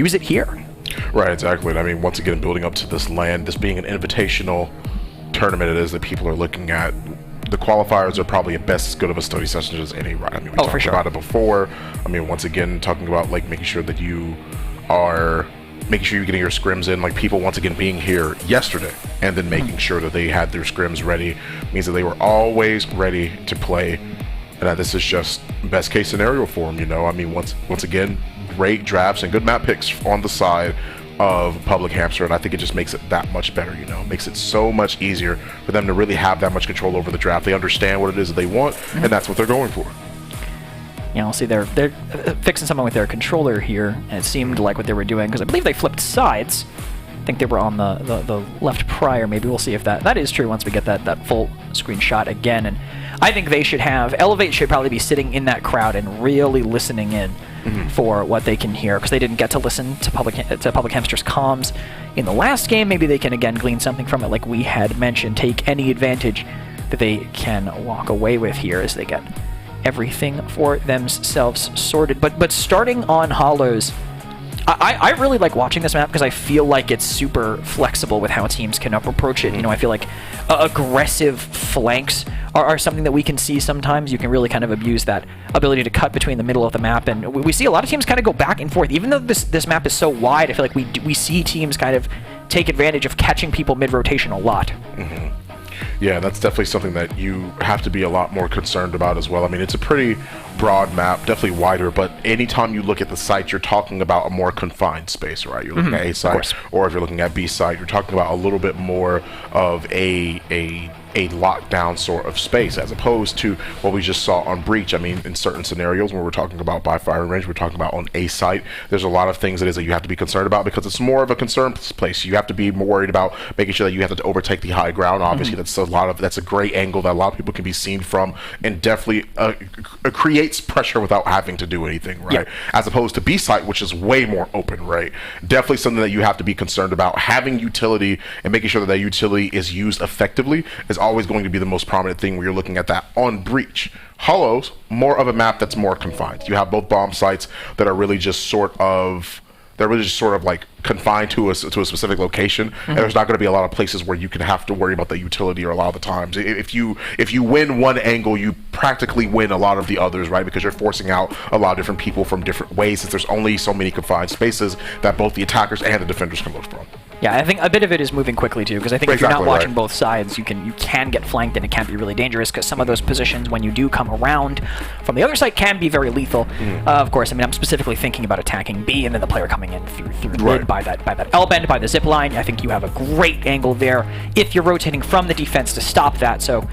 use it here. Right, exactly. And I mean, once again, building up to this land, this being an invitational tournament it is that people are looking at, the qualifiers are probably at best as good of a study session as any, right? I mean, we talked about it before. I mean, once again, talking about like making sure that you are making sure you're getting your scrims in, like people once again being here yesterday and then making sure that they had their scrims ready means that they were always ready to play, and that this is just best case scenario for them, you know. I mean, once again, great drafts and good map picks on the side of Public Hamster, and I think it just makes it that much better, you know. It makes it so much easier for them to really have that much control over the draft. They understand what it is that they want, and that's what they're going for. Yeah, I'll see they're fixing someone with their controller here, and it seemed like what they were doing, because I believe they flipped sides. I think they were on the left prior. Maybe we'll see if that is true once we get that full screen shot again. And I think they should have, Elevate should probably be sitting in that crowd and really listening in for what they can hear, because they didn't get to listen to Public Hamster's comms in the last game. Maybe they can again glean something from it, like we had mentioned, take any advantage that they can walk away with here as they get everything for themselves sorted. But starting on Hollows, I really like watching this map because I feel like it's super flexible with how teams can approach it. You know, I feel like aggressive flanks are something that we can see sometimes. You can really kind of abuse that ability to cut between the middle of the map, and we see a lot of teams kind of go back and forth. Even though this map is so wide, I feel like we see teams kind of take advantage of catching people mid-rotation a lot. Yeah, that's definitely something that you have to be a lot more concerned about as well. I mean, it's a pretty broad map, definitely wider, but anytime you look at the site, you're talking about a more confined space, right? You're looking at A site, or if you're looking at B site, you're talking about a little bit more of a lockdown sort of space, as opposed to what we just saw on Breach. I mean, in certain scenarios when we're talking about by firing range, we're talking about on A site, there's a lot of things that you have to be concerned about, because it's more of a concern place. You have to be more worried about making sure that you have to overtake the high ground. Obviously, that's a great angle that a lot of people can be seen from, and definitely creates pressure without having to do anything, right? As opposed to B site, which is way more open, right? Definitely something that you have to be concerned about. Having utility and making sure that utility is used effectively is always going to be the most prominent thing when you're looking at that on Breach. Hollows, more of a map that's more confined. You have both bomb sites that are really just sort of like confined to a specific location, and there's not going to be a lot of places where you can have to worry about the utility, or a lot of the times if you win one angle, you practically win a lot of the others, right? Because you're forcing out a lot of different people from different ways, since there's only so many confined spaces that both the attackers and the defenders can look from. Yeah, I think a bit of it is moving quickly too, because I think if you're not watching both sides, you can get flanked, and it can be really dangerous, because some of those positions, when you do come around from the other side, can be very lethal. Of course, I mean, I'm specifically thinking about attacking B, and then the player coming in through mid by that L bend, by the zip line. I think you have a great angle there if you're rotating from the defense to stop that. So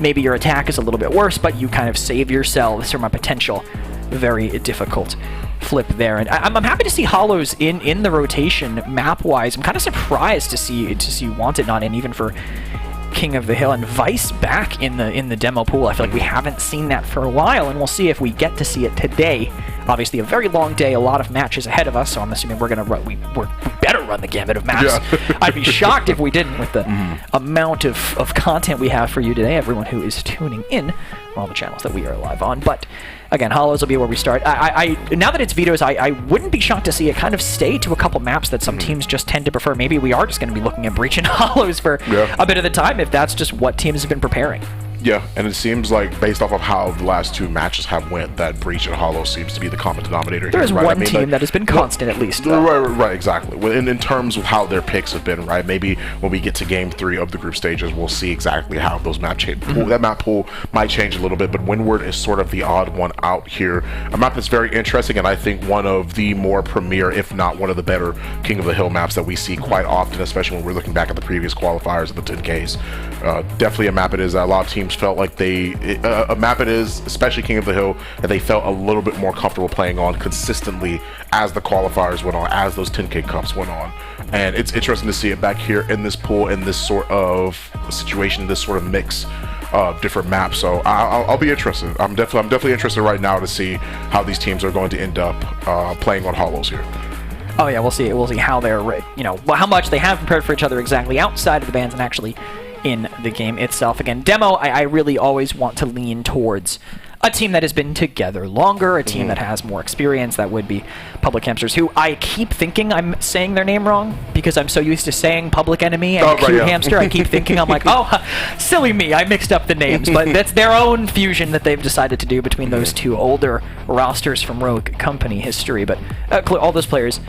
maybe your attack is a little bit worse, but you kind of save yourselves from a potential very difficult flip there. And I'm happy to see Hollows in the rotation map-wise. I'm kind of surprised to see Wanted not in, even for King of the Hill, and Vice back in the demo pool. I feel like we haven't seen that for a while, and we'll see if we get to see it today. Obviously, a very long day, a lot of matches ahead of us, so I'm assuming we better run the gamut of maps. Yeah. I'd be shocked if we didn't, with the amount of content we have for you today, everyone who is tuning in on all the channels that we are live on. But again, Hollows will be where we start. Now that it's vetoes, I wouldn't be shocked to see it kind of stay to a couple maps that some teams just tend to prefer. Maybe we are just going to be looking at Breach and Hollows for a bit of the time, if that's just what teams have been preparing. Yeah, and it seems like, based off of how the last two matches have went, that Breach and Hollow seems to be the common denominator here. There is one team that has been constant, at least. Right, exactly. In terms of how their picks have been, right? Maybe when we get to Game 3 of the group stages, we'll see exactly how those map change. That map pool might change a little bit, but Windward is sort of the odd one out here. A map that's very interesting, and I think one of the more premier, if not one of the better, King of the Hill maps that we see quite often, especially when we're looking back at the previous qualifiers of the 10Ks. Definitely a map it is that a lot of teams felt like a map it is, especially King of the Hill, that they felt a little bit more comfortable playing on consistently as the qualifiers went on, as those 10K cups went on. And it's interesting to see it back here in this pool, in this sort of situation, this sort of mix of different maps. So I'll be interested. I'm definitely interested right now to see how these teams are going to end up playing on Hollows here. Oh yeah, we'll see how they're, how much they have prepared for each other exactly outside of the bans and actually in the game itself. Again, demo, I really always want to lean towards a team that has been together longer, a team that has more experience. That would be Public Hamsters, who I keep thinking I'm saying their name wrong because I'm so used to saying Public Enemy and Hamster. I keep thinking, I'm like, oh, silly me, I mixed up the names. But that's their own fusion that they've decided to do between those two older rosters from Rogue Company history. But all those players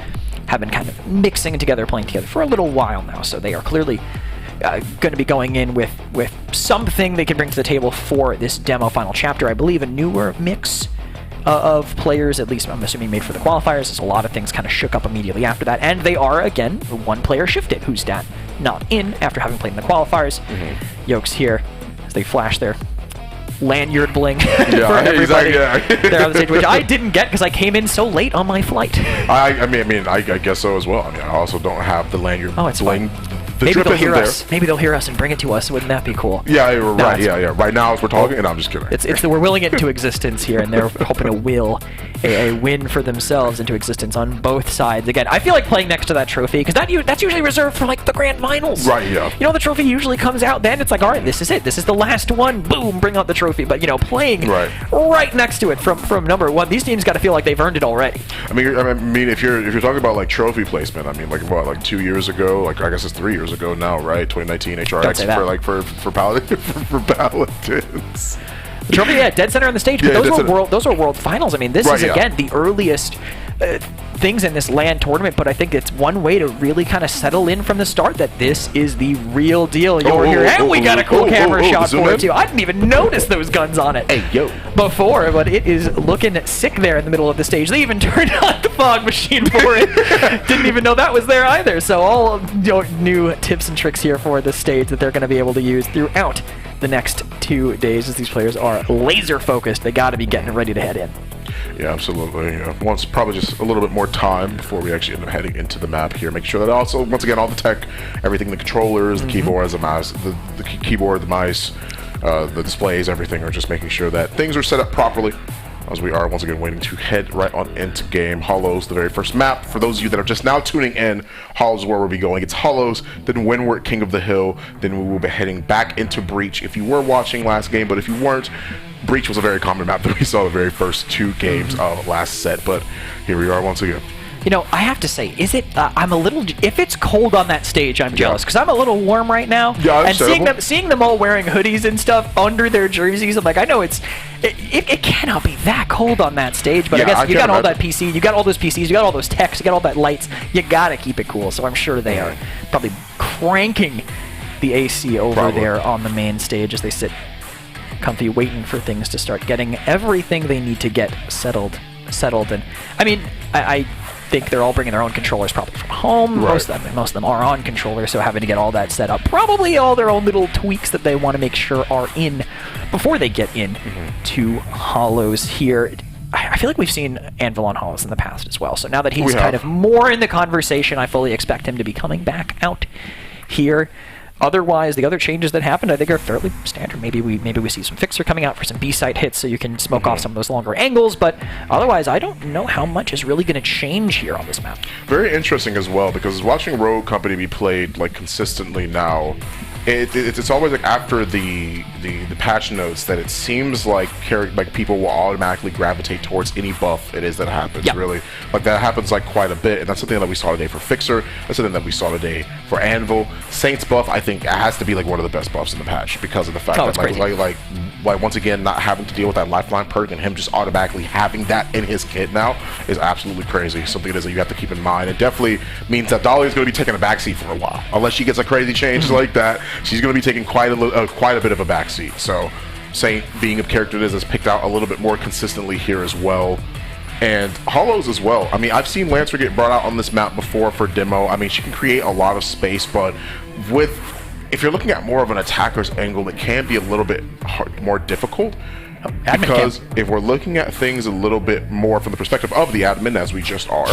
have been kind of mixing together, playing together for a little while now, so they are clearly going to be going in with something they can bring to the table for this demo final chapter. I believe a newer mix of players, at least I'm assuming made for the qualifiers, as a lot of things kind of shook up immediately after that, and they are, again, one player shifted, who's not in after having played in the qualifiers. Yokes here, as they flash their lanyard bling for everybody there on the stage, which I didn't get because I came in so late on my flight. I mean, I guess so as well. I mean, I also don't have the lanyard bling. Maybe they'll hear us. Maybe they'll hear us and bring it to us. Wouldn't that be cool? Yeah, right. Yeah. Right now, as we're talking, and I'm just kidding. It's we're willing it into existence here, and they're hoping to will a win for themselves into existence on both sides. Again, I feel like playing next to that trophy because that's usually reserved for like the grand finals. Right. Yeah. You know, the trophy usually comes out then. It's like, all right, this is it. This is the last one. Boom, bring out the trophy. But playing right next to it from number one, these teams got to feel like they've earned it already. I mean, if you're talking about like trophy placement, I mean, like 2 years ago, like I guess it's 3 years ago now, right? 2019 HRX for Paladins. The trophy, dead center on the stage, but those are world finals. I mean, this is again the earliest things in this LAN tournament, but I think it's one way to really kind of settle in from the start that this is the real deal. You're here, and we got a cool camera shot for it too. I didn't even notice those guns on it before, but it is looking sick there in the middle of the stage. They even turned on the fog machine for it. Didn't even know that was there either. So all new tips and tricks here for the stage that they're going to be able to use throughout the next 2 days as these players are laser focused. They got to be getting ready to head in. Yeah, absolutely. Once probably just a little bit more time before we actually end up heading into the map here. Make sure that also, once again, all the tech, everything, the controllers, the keyboard, the mouse, the keyboard, the mice, the displays, everything, are just making sure that things are set up properly. As we are once again waiting to head right on into game. Hollows, the very first map. For those of you that are just now tuning in, Hollows is where we'll be going. It's Hollows, then Windward, King of the Hill, then we will be heading back into Breach. If you were watching last game, but if you weren't, Breach was a very common map that we saw the very first 2 games of last set, but here we are once again. I have to say, is it? I'm a little. If it's cold on that stage, I'm jealous because I'm a little warm right now. Yeah, and seeing them all wearing hoodies and stuff under their jerseys, I'm like, I know it cannot be that cold on that stage. But I guess you got all that PC, you got all those PCs, you got all those techs, you got all that lights. You gotta keep it cool. So I'm sure they are probably cranking the AC over there on the main stage as they sit comfy, waiting for things to start getting everything they need to get settled. And I mean, I think they're all bringing their own controllers probably from home. Most of them are on controllers, so having to get all that set up. Probably all their own little tweaks that they want to make sure are in before they get in to Hollows here. I feel like we've seen Anvil on Hollows in the past as well. So now that he's kind of more in the conversation, I fully expect him to be coming back out here. Otherwise, the other changes that happened, I think, are fairly standard. Maybe we see some Fixer coming out for some B-site hits so you can smoke off some of those longer angles, but otherwise, I don't know how much is really going to change here on this map. Very interesting as well, because watching Rogue Company be played like consistently now, it's always like after the patch notes that it seems like people will automatically gravitate towards any buff it is that happens. Really, like that happens like quite a bit, and that's something that we saw today for Fixer. That's something that we saw today for Anvil. Saints buff, I think, it has to be like one of the best buffs in the patch because of the fact that like once again not having to deal with that lifeline perk and him just automatically having that in his kit now is absolutely crazy. Something it is that you have to keep in mind. It definitely means that Dolly is going to be taking a backseat for a while, unless she gets a crazy change like that. She's going to be taking quite a bit of a backseat. So Saint, being a character that is picked out a little bit more consistently here as well. And Hollows as well. I mean, I've seen Lancer get brought out on this map before for demo. I mean, she can create a lot of space, but if you're looking at more of an attacker's angle, it can be a little bit more difficult. Because if we're looking at things a little bit more from the perspective of the admin, as we just are,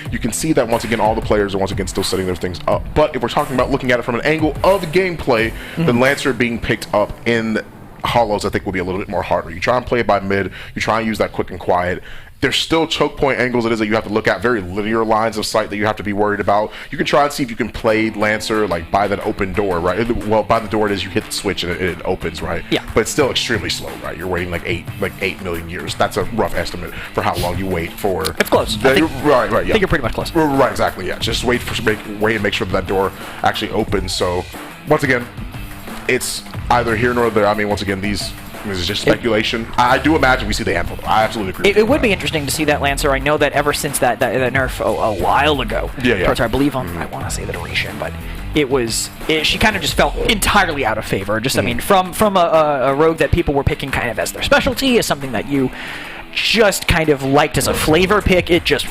you can see that once again all the players are once again still setting their things up. But if we're talking about looking at it from an angle of gameplay, then Lancer being picked up in Hollows, I think, will be a little bit more harder. You try and play it by mid, you try and use that quick and quiet. There's still choke point angles it is that you have to look at, very linear lines of sight that you have to be worried about. You can try and see if you can play Lancer like by that open door, right? Well, by the door it is, you hit the switch and it opens, right? Yeah. But it's still extremely slow, right? You're waiting like 8 million years. That's a rough estimate for how long you wait for. It's close. Right, yeah. I think you're pretty much close. Right, exactly, yeah. Just wait and make sure that door actually opens. So, once again, it's either here nor there. I mean, once again, this is just speculation. I do imagine we see the Anvil. I absolutely agree. It would be interesting to see that Lancer. I know that ever since that nerf a while ago, I believe on, I want to say the duration, but she kind of just fell entirely out of favor. Just I mean, from a rogue that people were picking kind of as their specialty, as something that you just kind of liked as a flavor pick, it just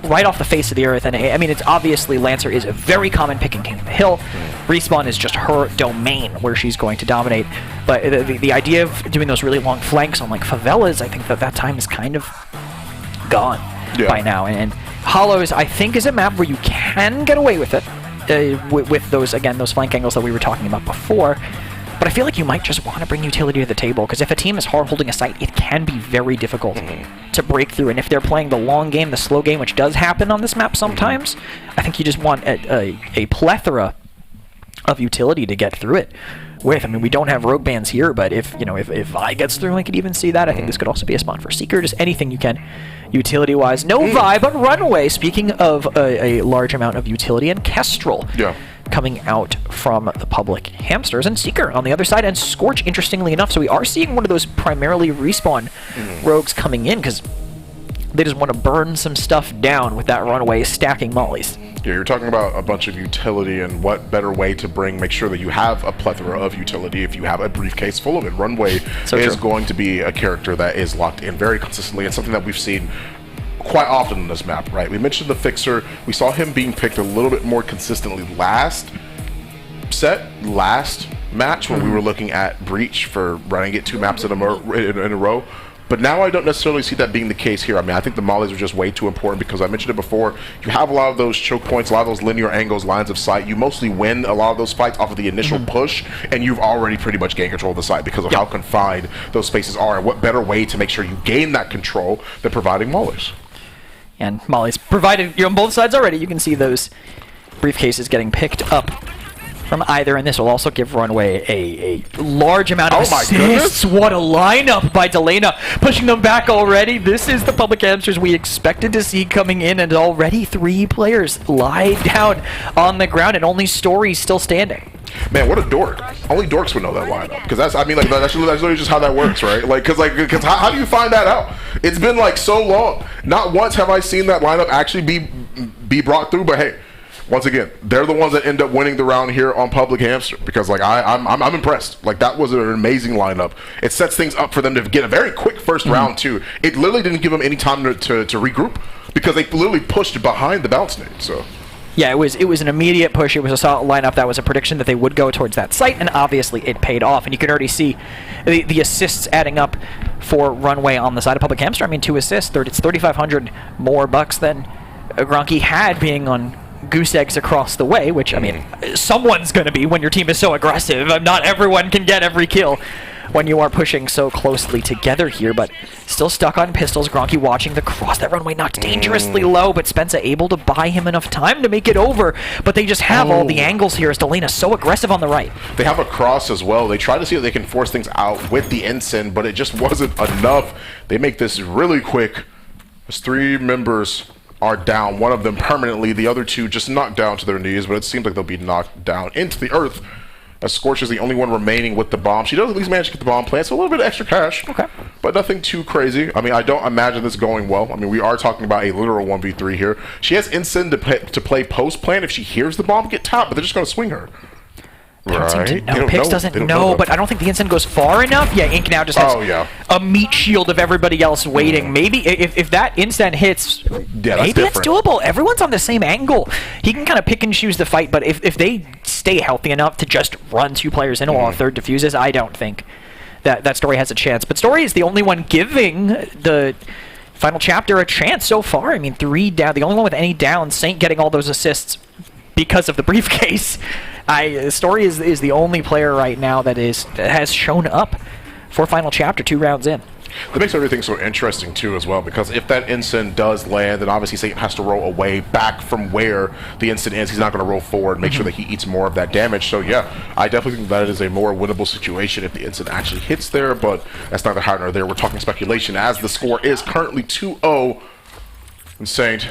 right off the face of the earth. And I mean, it's obviously Lancer is a very common pick in King of the Hill. Respawn is just her domain where she's going to dominate. But the idea of doing those really long flanks on like favelas, I think that time is kind of gone by now. And Hollows, I think, is a map where you can get away with it with those flank angles that we were talking about before. But I feel like you might just want to bring utility to the table, because if a team is hard holding a site, it can be very difficult to break through. And if they're playing the long game, the slow game, which does happen on this map sometimes, I think you just want a plethora of utility to get through it with. I mean, we don't have rogue bans here, but if Vi gets through, I could even see that. I think this could also be a spot for Seeker, just anything you can utility-wise. No Vi, but Runaway, speaking of a large amount of utility, and Kestrel. Yeah. Coming out from the public Hamsters, and Seeker on the other side, and Scorch, interestingly enough. So we are seeing one of those primarily respawn rogues coming in, because they just want to burn some stuff down with that Runaway stacking mollies. Yeah, you're talking about a bunch of utility, and what better way to make sure that you have a plethora of utility if you have a briefcase full of it. Runaway is going to be a character that is locked in very consistently, and something that we've seen quite often in this map, right? We mentioned the Fixer. We saw him being picked a little bit more consistently last match when we were looking at Breach for running it 2 maps in a row. But now I don't necessarily see that being the case here. I mean, I think the mollies are just way too important, because I mentioned it before. You have a lot of those choke points, a lot of those linear angles, lines of sight. You mostly win a lot of those fights off of the initial push, and you've already pretty much gained control of the site because of how confined those spaces are. And what better way to make sure you gain that control than providing mollies? And mollies provided, you're on both sides already. You can see those briefcases getting picked up from either, and this will also give Runaway a large amount of assists. My goodness. What a lineup by Delena, pushing them back already. This is the public Hamsters we expected to see coming in, and already 3 players lie down on the ground, and only Story still standing. Man, what a dork! Only dorks would know that lineup, because that's literally just how that works, right? Because how do you find that out? It's been like so long. Not once have I seen that lineup actually be brought through. But hey, once again, they're the ones that end up winning the round here on Public Hamster, because like I'm impressed. Like, that was an amazing lineup. It sets things up for them to get a very quick first round too. It literally didn't give them any time to regroup, because they literally pushed behind the bounce nade. So. Yeah, it was an immediate push. It was a solid lineup. That was a prediction that they would go towards that site, and obviously it paid off. And you can already see the assists adding up for Runaway on the side of Public Hamster. I mean, 2 assists, it's 3,500 more bucks than Gronky had being on goose eggs across the way, which, I mean, someone's going to be when your team is so aggressive. Not everyone can get every kill when you are pushing so closely together here, but still stuck on pistols. Gronky watching the cross. That Runaway knocked dangerously low, but Spencer able to buy him enough time to make it over. But they just have all the angles here as Delena's so aggressive on the right. They have a cross as well. They try to see if they can force things out with the ensign, but it just wasn't enough. They make this really quick as 3 members are down. One of them permanently, the other 2 just knocked down to their knees, but it seems like they'll be knocked down into the earth. Scorch is the only one remaining with the bomb. She does at least manage to get the bomb plant, so a little bit of extra cash. Okay. But nothing too crazy. I mean, I don't imagine this going well. I mean, we are talking about a literal 1v3 here. She has Ensign to play post plant if she hears the bomb get tapped, but they're just going to swing her. Pix doesn't know, but I don't think the Ensign goes far enough. Yeah, Ink now just has a meat shield of everybody else waiting. Maybe if that instant hits, maybe it's doable. Everyone's on the same angle. He can kind of pick and choose the fight, but if they stay healthy enough to just run 2 players in while a third diffuses, I don't think that Story has a chance. But Story is the only one giving the final chapter a chance so far. I mean, 3 down, the only one with any down. Saint getting all those assists because of the briefcase. Story is the only player right now that has shown up for Final Chapter, 2 rounds in. That makes everything so interesting too as well, because if that instant does land, then obviously Satan has to roll away back from where the instant is. He's not going to roll forward, make sure that he eats more of that damage. So yeah, I definitely think that is a more winnable situation if the instant actually hits there, but that's neither here nor there. We're talking speculation as the score is currently 2-0. And Saint,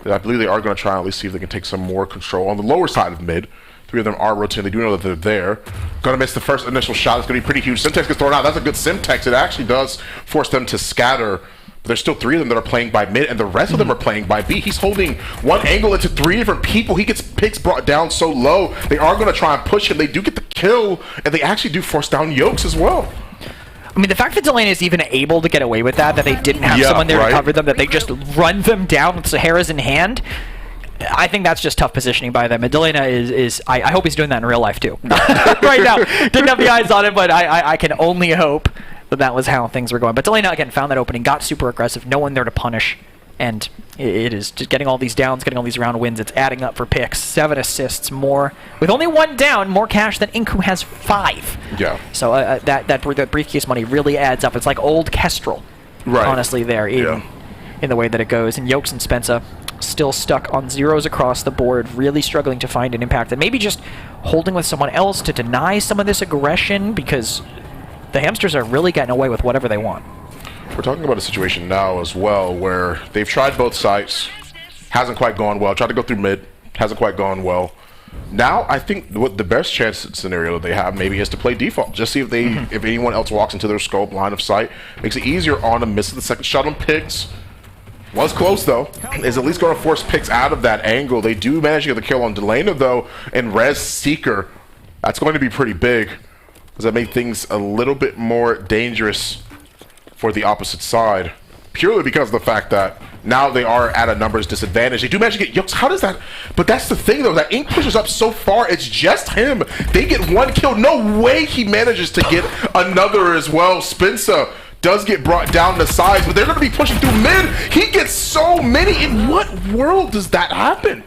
I believe they are going to try and at least see if they can take some more control on the lower side of mid. 3 of them are rotating. They do know that they're there. Gonna miss the first initial shot. It's gonna be pretty huge. Simtex gets thrown out. That's a good Simtex. It actually does force them to scatter. But there's still 3 of them that are playing by mid, and the rest of them are playing by B. He's holding one angle into 3 different people. He gets picks brought down so low. They are gonna try and push him. They do get the kill, and they actually do force down Yokes as well. I mean, the fact that Delane is even able to get away with that they didn't have someone there to cover them, that they just run them down with Sahara's in hand, I think that's just tough positioning by them. And Delana I hope he's doing that in real life too. Right now, didn't have the eyes on it, but I can only hope that was how things were going. But Delana, again, found that opening, got super aggressive, no one there to punish, and it is just getting all these downs, getting all these round wins. It's adding up for picks. 7 assists more. With only 1 down, more cash than Ink, who has 5. Yeah. So that briefcase money really adds up. It's like old Kestrel, honestly, there in the way that it goes. And Yokes and Spencer still stuck on 0s across the board, really struggling to find an impact, and maybe just holding with someone else to deny some of this aggression, because the Hamsters are really getting away with whatever they want. We're talking about a situation now as well where they've tried both sides, hasn't quite gone well. Tried to go through mid, hasn't quite gone well. Now I think what the best chance scenario they have maybe is to play default. Just see if they if anyone else walks into their scope, line of sight. Makes it easier on them, misses the second shot on picks. Was close though, is at least going to force picks out of that angle. They do manage to get the kill on Delana though, and Rez Seeker. That's going to be pretty big. Does that make things a little bit more dangerous for the opposite side? Purely because of the fact that now they are at a numbers disadvantage. They do manage to get Yokes. How does that? But that's the thing though, that Ink pushes up so far, it's just him. They get 1 kill. No way he manages to get another as well. Spencer does get brought down to sides, but they're going to be pushing through mid. He gets so many. In what world does that happen?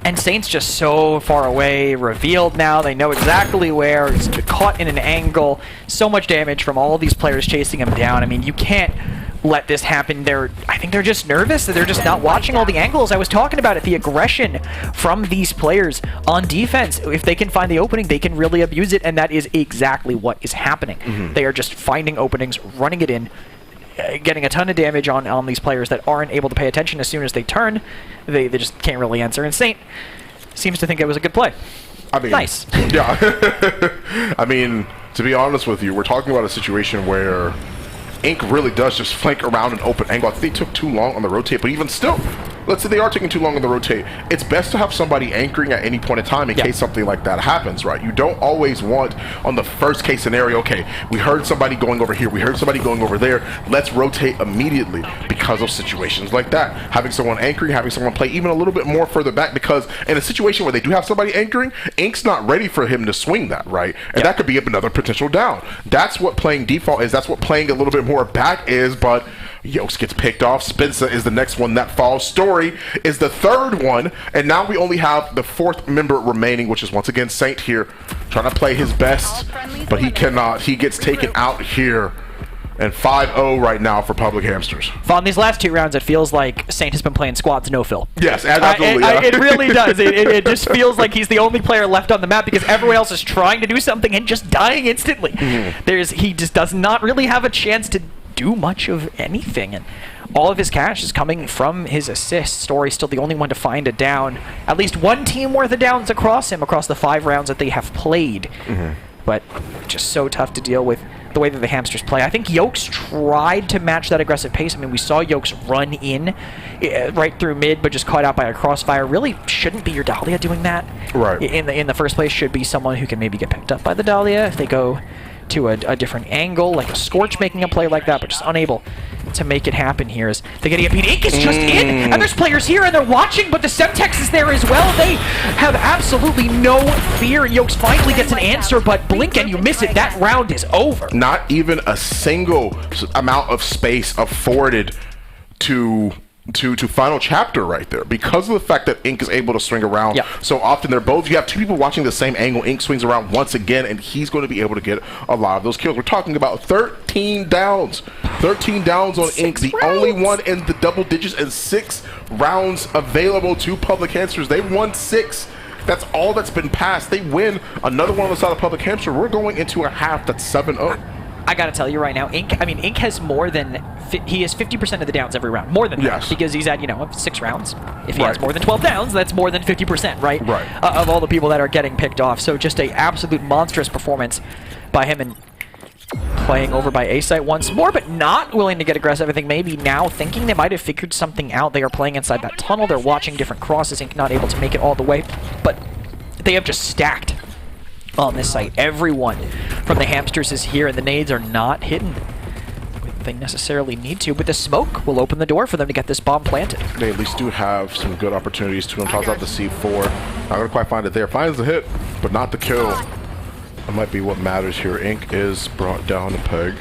And Saint's just so far away, revealed now. They know exactly where. He's caught in an angle. So much damage from all these players chasing him down. I mean, you can't let this happen. I think they're just nervous. They're just not watching all the angles. I was talking about it, the aggression from these players on defense. If they can find the opening, they can really abuse it, and that is exactly what is happening. They are just finding openings, running it in, getting a ton of damage on these players that aren't able to pay attention as soon as they turn. They just can't really answer. And Saint seems to think it was a good play. I mean, nice. Yeah. I mean, to be honest with you, we're talking about a situation where Ink really does just flank around an open angle. I think they took too long on the rotate, but even still, let's say they are taking too long on the rotate, it's best to have somebody anchoring at any point in time in case something like that happens, right? You don't always want, on the first case scenario, okay, we heard somebody going over here, we heard somebody going over there, let's rotate immediately because of situations like that. Having someone anchoring, having someone play even a little bit more further back, because in a situation where they do have somebody anchoring, Ink's not ready for him to swing that, right? And that could be another potential down. That's what playing default is. That's what playing a little bit more back is, but Yokes gets picked off. Spencer is the next one that falls. Story is the 3rd one, and now we only have the 4th member remaining, which is once again Saint here, trying to play his best, but he cannot. He gets taken out here. And 5-0 right now for Public Hamsters. On these last 2 rounds, it feels like Saint has been playing squads no fill. Yes, absolutely. It really does. It just feels like he's the only player left on the map because everyone else is trying to do something and just dying instantly. He just does not really have a chance to do much of anything. And all of his cash is coming from his assists. Story's still the only one to find a down. At least 1 team worth of downs across him across the 5 rounds that they have played. But just so tough to deal with the way that the Hamsters play. I think Yokes tried to match that aggressive pace. I mean, we saw Yokes run in right through mid, but just caught out by a crossfire. Really shouldn't be your Dahlia doing that. Right. In the first place, should be someone who can maybe get picked up by the Dahlia if they go to a different angle, like a Scorch making a play like that, but just unable to make it happen here as they get beat. Ink is just in, and there's players here, and they're watching, but the Semtex is there as well. They have absolutely no fear, and Yokes finally gets an answer, but blink and you miss it. That round is over. Not even a single amount of space afforded to to final chapter right there because of the fact that Ink is able to swing around so often. They're both, you have two people watching the same angle. Ink swings around once again, and he's going to be able to get a lot of those kills. We're talking about 13 downs. 13 downs on Ink, the only one in the double digits, and 6 rounds available to Public Hamsters. They won 6. That's all that's been passed. They win another one on the side of Public Hamster. We're going into a half that's 7-0. I gotta tell you right now, Ink has more than, he has 50% of the downs every round. More than that, because he's at, 6 rounds. If he has more than 12 downs, that's more than 50%, right? Of all the people that are getting picked off. So just a absolute monstrous performance by him, and playing over by A-Site once more, but not willing to get aggressive. I think maybe now thinking they might have figured something out. They are playing inside that tunnel. They're watching different crosses. Ink not able to make it all the way, but they have just stacked on this site. Everyone from the Hamsters is here, and the nades are not hidden. They necessarily need to, but the smoke will open the door for them to get this bomb planted. They at least do have some good opportunities to toss out the C4. Not going to quite find it there. Finds the hit, but not the kill. That might be what matters here. Ink is brought down a peg.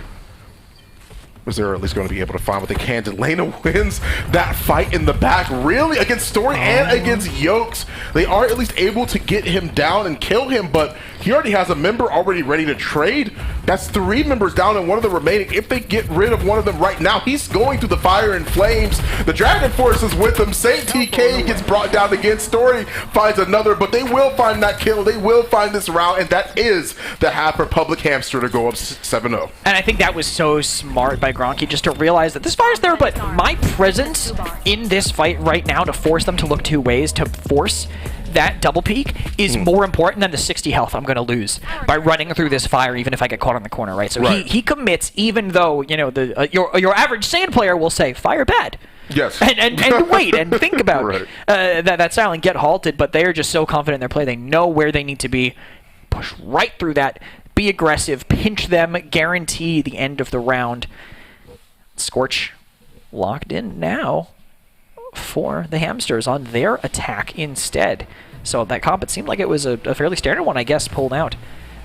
Was they're at least going to be able to find what they can. Delana wins that fight in the back, really, against Story and against Yokes. They are at least able to get him down and kill him, but he already has a member already ready to trade. That's 3 members down and one of the remaining. If they get rid of one of them right now, he's going through the fire and flames. The Dragon Force is with him. Saint TK gets brought down again. Story finds another, but they will find that kill. They will find this round, and that is the half for Public Hamster to go up 7-0. And I think that was so smart by Gronky just to realize that this fire's there, but my presence in this fight right now to force them to look 2 ways, to force that double peek, is more important than the 60 health I'm going to lose by running through this fire, even if I get caught on the corner, right? So he commits, even though, your average sand player will say, fire bad. Yes. And wait and think about that style and get halted, but they are just so confident in their play. They know where they need to be. Push right through that. Be aggressive. Pinch them. Guarantee the end of the round. Scorch locked in now for the Hamsters on their attack instead. So that comp, it seemed like it was a fairly standard one, I guess, pulled out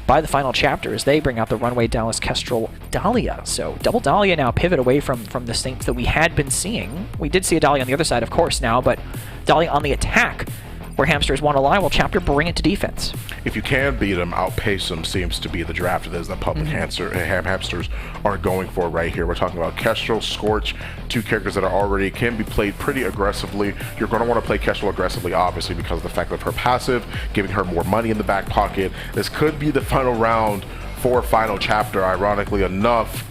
by the final chapter as they bring out the Runway, Dallas, Kestrel, Dahlia. So double Dahlia now pivot away from the Saints that we had been seeing. We did see a Dahlia on the other side, of course, now, but Dahlia on the attack, where Hamsters want to lie, while Chapter bring it to defense. If you can beat them, outpace them seems to be the draft that is the Public Hamsters are going for right here. We're talking about Kestrel, Scorch, 2 characters that are already can be played pretty aggressively. You're going to want to play Kestrel aggressively, obviously, because of the fact of her passive, giving her more money in the back pocket. This could be the final round for final chapter, ironically enough.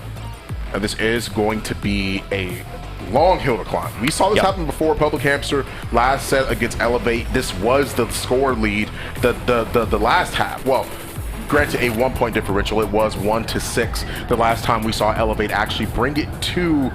And this is going to be a long hill to climb. We saw this happen before. Public Hamster last set against Elevate. This was the score lead. The last half. Well, granted, a 1-point differential. It was 1-6. The last time we saw Elevate actually bring it to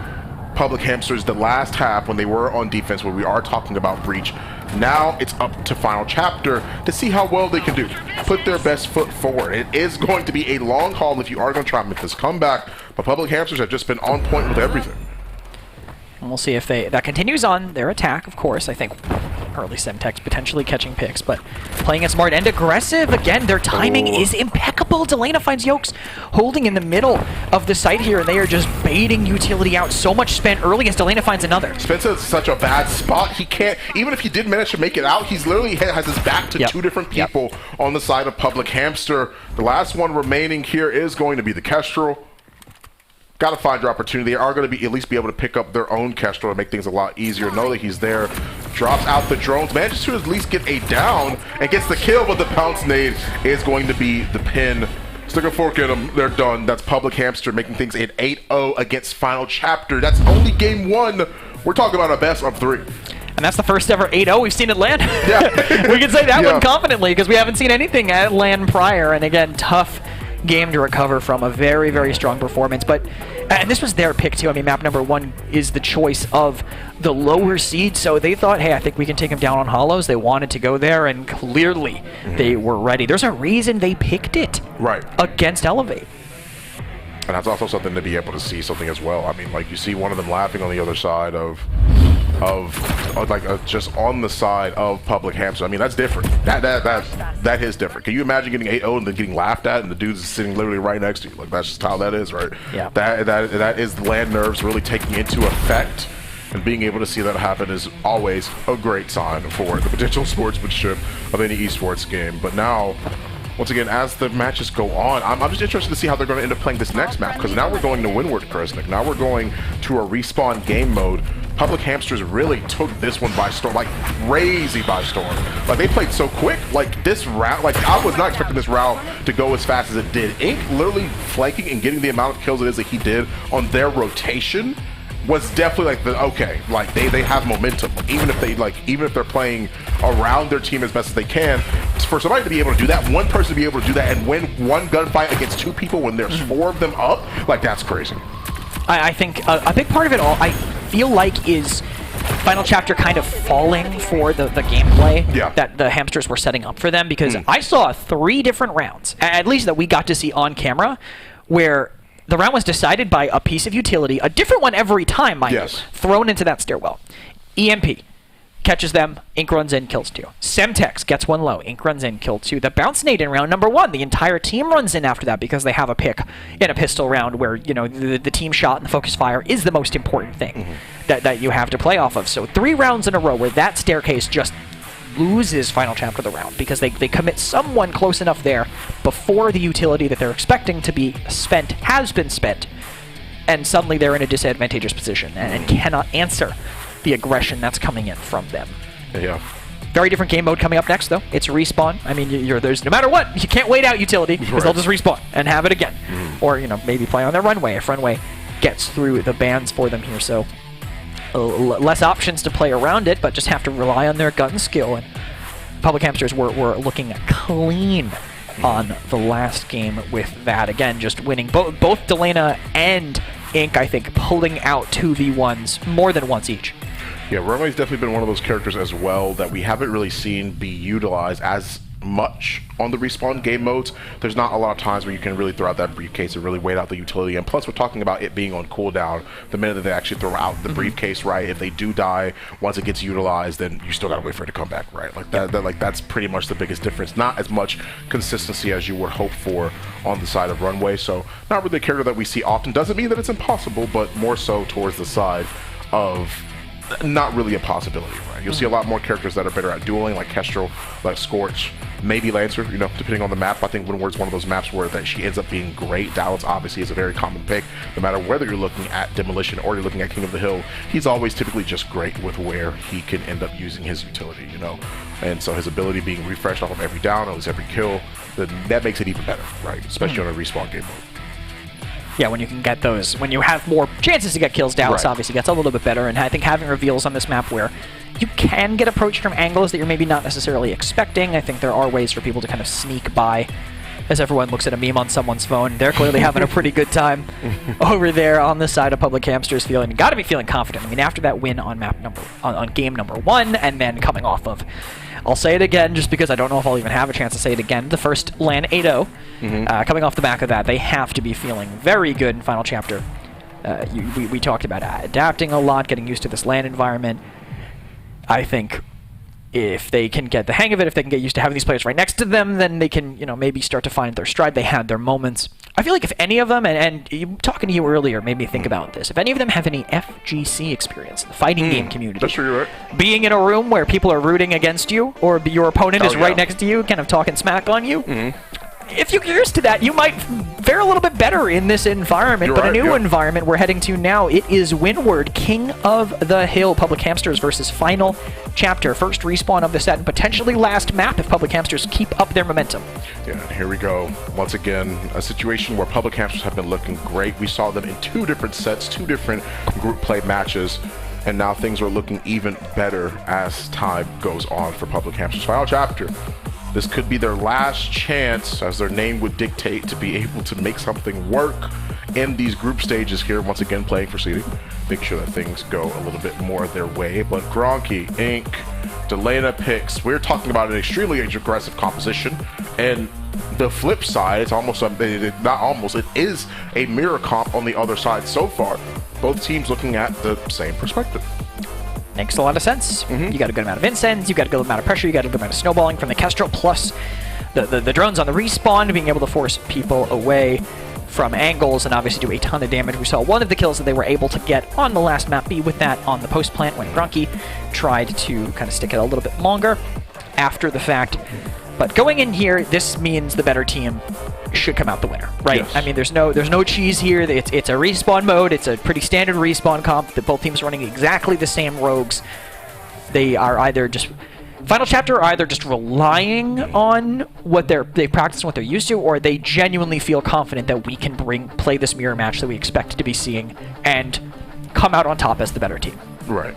Public Hamsters, the last half when they were on defense, where we are talking about Breach. Now it's up to final chapter to see how well they can do. Put their best foot forward. It is going to be a long haul if you are going to try and make this comeback, but Public Hamsters have just been on point with everything. And we'll see if that continues on their attack, of course. I think early Semtex potentially catching picks, but playing it smart and aggressive. Again, their timing is impeccable. Delana finds Yokes holding in the middle of the site here, and they are just baiting utility out. So much spent early as Delana finds another. Spencer's such a bad spot. He can't, even if he did manage to make it out, he's literally has his back to 2 different people on the side of Public Hamster. The last one remaining here is going to be the Kestrel. Got to find your opportunity. They are going to at least be able to pick up their own Kestrel to make things a lot easier. Know that he's there. Drops out the drones. Manages to at least get a down and gets the kill, but the pounce nade is going to be the pin. Stick a fork in them. They're done. That's Public Hamster making things an 8-0 against final chapter. That's only game 1. We're talking about a best of 3. And that's the first ever 8-0 we've seen at LAN. We can say that one confidently because we haven't seen anything at LAN prior. And again, tough game to recover from. A very, very strong performance. But and this was their pick too. I mean, map number 1 is the choice of the lower seed, so they thought, hey, I think we can take them down on hollows. They wanted to go there, and clearly they were ready. There's a reason they picked it against Elevate. And that's also something to be able to see something as well. I mean, like, you see one of them laughing on the other side of just on the side of Public Hamster. I mean, that's different. That is different. Can you imagine getting 8-0 and then getting laughed at, and the dude's sitting literally right next to you? Like, that's just how that is, right? Yeah. That is land nerves really taking into effect. And being able to see that happen is always a great sign for the potential sportsmanship of any esports game. But now, once again, as the matches go on, I'm just interested to see how they're going to end up playing this next map, because now we're going to Windward Kresnik. Now we're going to a respawn game mode. Public Hamsters really took this one by storm, like crazy by storm. Like, they played so quick. Like, this round, like, I was not expecting this round to go as fast as it did. Ink literally flanking and getting the amount of kills it is that he did on their rotation was definitely like okay, like they have momentum. Even if they're playing around their team as best as they can, for somebody to be able to do that, one person to be able to do that and win one gunfight against two people when there's four of them up, like, that's crazy. I think a big part of it all, I feel like, is Final Chapter kind of falling for the gameplay that the Hamsters were setting up for them, because I saw 3 different rounds, at least that we got to see on camera, where the round was decided by a piece of utility, a different one every time, mind you, thrown into that stairwell. EMP catches them, Ink runs in, kills 2. Semtex gets 1 low, Ink runs in, kills 2. The bounce nade in round number 1, the entire team runs in after that because they have a pick in a pistol round where, you know, the team shot and the focus fire is the most important thing that you have to play off of. So 3 rounds in a row where that staircase just loses Final Chapter of the round because they commit someone close enough there before the utility that they're expecting to be spent has been spent, and suddenly they're in a disadvantageous position and cannot answer the aggression that's coming in from them. Yeah. Very different game mode coming up next, though. It's respawn. I mean, there's no matter what, you can't wait out utility because they'll just respawn and have it again, or, you know, maybe play on their runway if runway gets through the bans for them here. So less options to play around it, but just have to rely on their gun skill. And Public Hamsters were looking clean on the last game with that. Again, just winning both Delana and Ink, I think, pulling out 2v1s more than once each. Yeah, Runway's definitely been one of those characters as well that we haven't really seen be utilized as much on the respawn game modes. There's not a lot of times where you can really throw out that briefcase and really wait out the utility, and plus we're talking about it being on cooldown the minute that they actually throw out the briefcase, right? If they do die, once it gets utilized, then you still gotta wait for it to come back, right? Like that's pretty much the biggest difference. Not as much consistency as you would hope for on the side of Runway, so not really a character that we see often. Doesn't mean that it's impossible, but more so towards the side of not really a possibility, right? You'll see a lot more characters that are better at dueling, like Kestrel, like Scorch, maybe Lancer, you know, depending on the map. I think Windward's one of those maps where that she ends up being great. Dallas obviously is a very common pick. No matter whether you're looking at Demolition or you're looking at King of the Hill, he's always typically just great with where he can end up using his utility, you know? And so his ability being refreshed off of every down, or at least every kill, then that makes it even better, right? Especially on a respawn game mode. Yeah, when you can get those, when you have more chances to get kills, Dallas obviously gets a little bit better, and I think having reveals on this map where you can get approached from angles that you're maybe not necessarily expecting. I think there are ways for people to kind of sneak by as everyone looks at a meme on someone's phone. They're clearly having a pretty good time over there on the side of Public Hamsters, gotta be feeling confident. I mean, after that win on on game number 1, and then coming off of, I'll say it again just because I don't know if I'll even have a chance to say it again, the first LAN 8-0, coming off the back of that, they have to be feeling very good in Final Chapter. We talked about adapting a lot, getting used to this LAN environment. I think if they can get the hang of it, if they can get used to having these players right next to them, then they can, you know, maybe start to find their stride. They had their moments. I feel like if any of them, and talking to you earlier made me think about this, if any of them have any FGC experience, the fighting game community. That's true, right? Being in a room where people are rooting against you, or your opponent is right next to you, kind of talking smack on you. If you're used to that, you might fare a little bit better in this environment, a new environment we're heading to now. It is Windward, King of the Hill, Public Hamsters versus Final Chapter. First respawn of the set, and potentially last map if Public Hamsters keep up their momentum. Yeah, here we go. Once again, a situation where Public Hamsters have been looking great. We saw them in 2 different sets, 2 different group play matches, and now things are looking even better as time goes on for Public Hamsters. Final Chapter. This could be their last chance, as their name would dictate, to be able to make something work in these group stages here. Once again, playing for seeding. Make sure that things go a little bit more their way. But Gronky, Ink, Delana picks. We're talking about an extremely aggressive composition. And the flip side, it's almost, not almost, it is a mirror comp on the other side so far. Both teams looking at the same perspective. Makes a lot of sense. You got a good amount of incense, you got a good amount of pressure, you got a good amount of snowballing from the Kestrel, plus the drones on the respawn, being able to force people away from angles and obviously do a ton of damage. We saw one of the kills that they were able to get on the last map be with that on the post plant when Grunky tried to kind of stick it a little bit longer after the fact. But going in here, this means the better team should come out the winner, right? Yes. I mean, there's no cheese here. It's a respawn mode. It's a pretty standard respawn comp that both teams are running exactly the same rogues. They are either just Final Chapter are either just relying on what they practice and what they're used to, or they genuinely feel confident that we can play this mirror match that we expect to be seeing and come out on top as the better team. Right.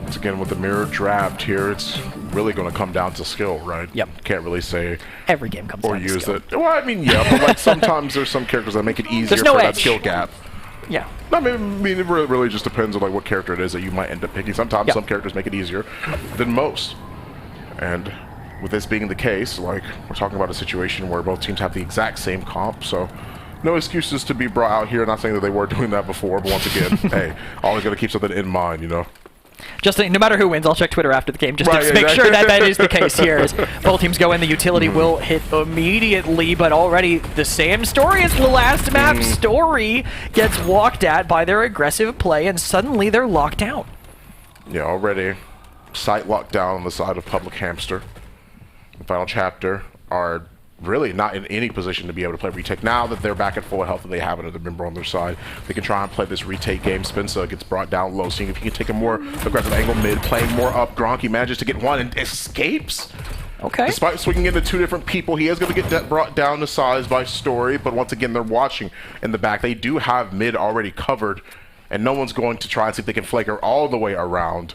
Once again, with the mirror draft here, it's really going to come down to skill, right? Yep. Can't really say every game comes down to skill. It. Well, I mean, yeah, but like sometimes there's some characters that make it easier There's no for edge. that skill gap. Yeah. I mean, it really just depends on like what character it is that you might end up picking. Sometimes some characters make it easier than most. And with this being the case, like, we're talking about a situation where both teams have the exact same comp, so no excuses to be brought out here. Not saying that they were doing that before, but once again, hey, always got to keep something in mind, you know? Just no matter who wins, I'll check Twitter after the game just to make sure that is the case here. As both teams go in, the utility will hit immediately, but already the same story as the last map. Story gets walked at by their aggressive play, and suddenly they're locked out. Yeah, already site locked down on the side of Public Hamster. The Final Chapter are really not in any position to be able to play retake. Now that they're back at full health and they have another member on their side, they can try and play this retake game. Spencer gets brought down low, seeing if he can take a more aggressive angle mid, playing more up. Gronky manages to get one and escapes. Okay. Despite swinging into two different people, he is going to get brought down to size by Story, but once again, they're watching in the back. They do have mid already covered, and no one's going to try and see if they can flake her all the way around.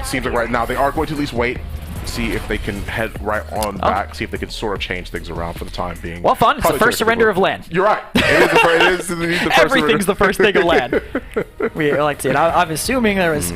Seems like right now they are going to at least wait, see if they can head right on back, see if they can sort of change things around for the time being. Well, fun. It's the first surrender of land. You're right. It is the first Everything's the first thing of land. We like to see it. I'm assuming there is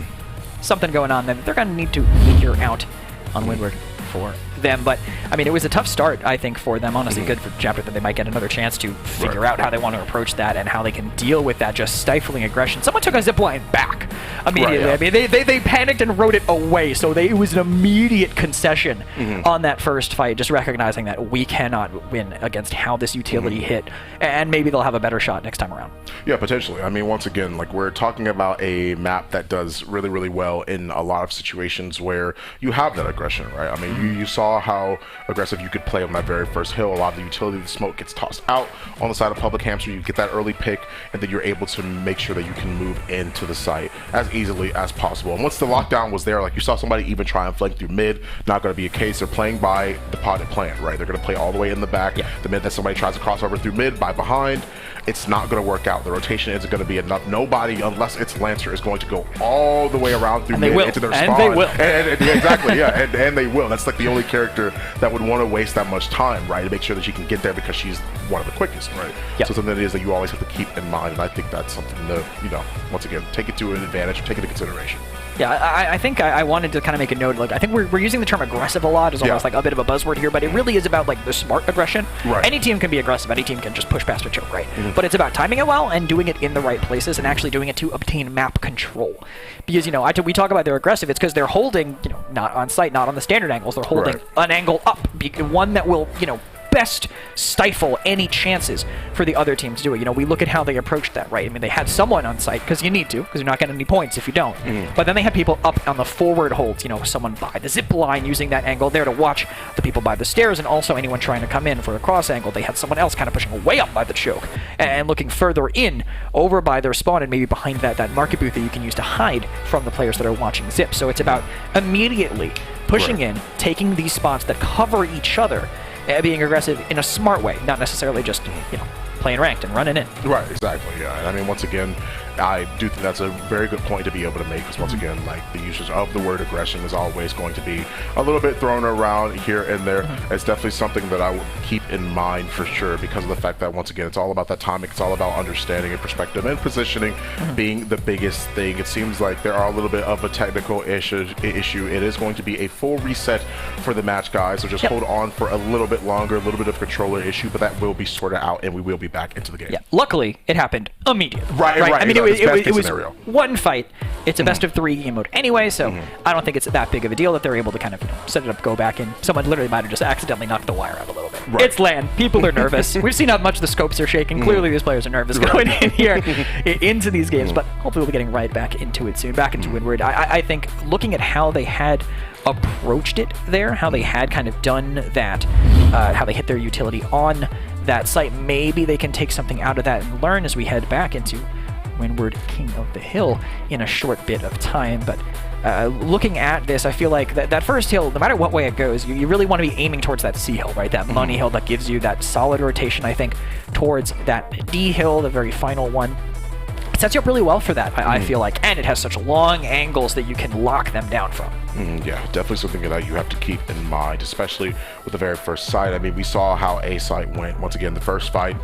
something going on that they're going to need to figure out on Windward for them. But, I mean, it was a tough start, I think, for them. Honestly, good for Chapter that they might get another chance to figure out how they want to approach that and how they can deal with that just stifling aggression. Someone took a zipline back immediately. I mean, they panicked and wrote it away, so it was an immediate concession on that first fight, just recognizing that we cannot win against how this utility hit, and maybe they'll have a better shot next time around. Yeah, potentially. I mean, once again, like, we're talking about a map that does really, really well in a lot of situations where you have that aggression, right? I mean, you saw how aggressive you could play on that very first hill. A lot of the utility, the smoke gets tossed out on the side of Public Hamster. You get that early pick, and then you're able to make sure that you can move into the site as easily as possible. And once the lockdown was there, like, you saw somebody even try and flank through mid. Not going to be a case. They're playing by the potted plant, right? They're going to play all the way in the back. The minute that somebody tries to cross over through mid by behind, it's not going to work out. The rotation isn't going to be enough. Nobody, unless it's Lancer, is going to go all the way around through mid into their spawn. And they will. Exactly, yeah, and they will. That's like the only character that would want to waste that much time, right, to make sure that she can get there because she's one of the quickest, right? So something that is that you always have to keep in mind, and I think that's something to, you know, once again, take it to an advantage, take it into consideration. Yeah, I think I wanted to kind of make a note. Like, I think we're using the term aggressive a lot as almost like a bit of a buzzword here, but it really is about like the smart aggression. Right. Any team can be aggressive. Any team can just push past a choke, right? But it's about timing it well and doing it in the right places and actually doing it to obtain map control. Because, you know, we talk about they're aggressive. It's because they're holding, you know, not on site, not on the standard angles. They're holding an angle up, one that will, you know, best stifle any chances for the other team to do it. You know, we look at how they approached that, right? I mean, they had someone on site because you need to, because you're not getting any points if you don't. But then they had people up on the forward holds, you know, someone by the zip line using that angle there to watch the people by the stairs, and also anyone trying to come in for a cross angle. They had someone else kind of pushing way up by the choke and looking further in over by their spawn and maybe behind that market booth that you can use to hide from the players that are watching zip. So it's about immediately pushing in, taking these spots that cover each other, being aggressive in a smart way, not necessarily just, you know, playing ranked and running in. Right, exactly, yeah. And I mean, once again, I do think that's a very good point to be able to make, because once again, like, the usage of the word aggression is always going to be a little bit thrown around here and there. It's definitely something that I will keep in mind for sure, because of the fact that, once again, it's all about that timing, it's all about understanding and perspective, and positioning being the biggest thing. It seems like there are a little bit of a technical issue. It is going to be a full reset for the match, guys, so just hold on for a little bit longer, a little bit of controller issue, but that will be sorted out and we will be back into the game. Yeah, luckily it happened immediately. Right. I mean, it was scenario. one fight, It's a best of 3 game mode anyway, so I don't think it's that big of a deal that they're able to kind of set it up, go back in. Someone literally might have just accidentally knocked the wire out a little bit. It's LAN. People are nervous. We've seen how much the scopes are shaking. Clearly, these players are nervous going in here into these games, but hopefully we'll be getting right back into it soon, back into Windward. I think looking at how they had approached it there, how they had kind of done that, how they hit their utility on that site, maybe they can take something out of that and learn as we head back into Windward King of the Hill in a short bit of time. But looking at this, I feel like that first hill, no matter what way it goes, you really want to be aiming towards that C hill, right? That money hill that gives you that solid rotation, I think, towards that D hill, the very final one. It sets you up really well for that, I feel like, and it has such long angles that you can lock them down from. Yeah, definitely something that you have to keep in mind, especially with the very first site. I mean, we saw how A site went. Once again, the first fight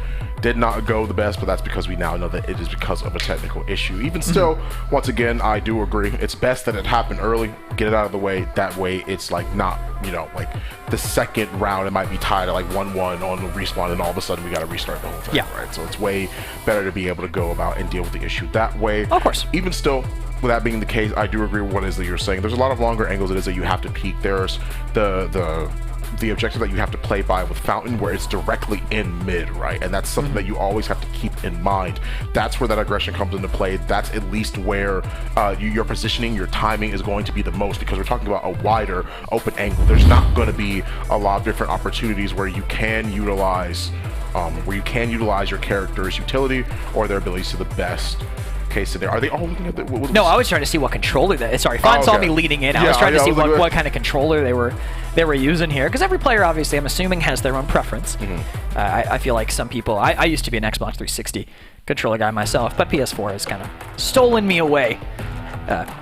did not go the best, but that's because we now know that it is because of a technical issue. Even still, once again, I do agree. It's best that it happened early, get it out of the way. That way it's like not, you know, like the second round, it might be tied at like 1-1 on the respawn, and all of a sudden we got to restart the whole thing, right? So it's way better to be able to go about and deal with the issue that way. Of course. Even still, with that being the case, I do agree with what it is that you're saying. There's a lot of longer angles it is that you have to peek. There's the objective that you have to play by with Fountain, where it's directly in mid, right? And that's something that you always have to keep in mind. That's where that aggression comes into play. That's at least where your positioning, your timing is going to be the most, because we're talking about a wider open angle. There's not going to be a lot of different opportunities where you can utilize your character's utility or their abilities to the best case scenario. Are they all looking at the... No, I was trying to see what controller sorry, Fawn saw me leading in. I was trying to see what kind of controller they were using here, because every player, obviously, I'm assuming, has their own preference. I feel like some people... I used to be an Xbox 360 controller guy myself, but PS4 has kind of stolen me away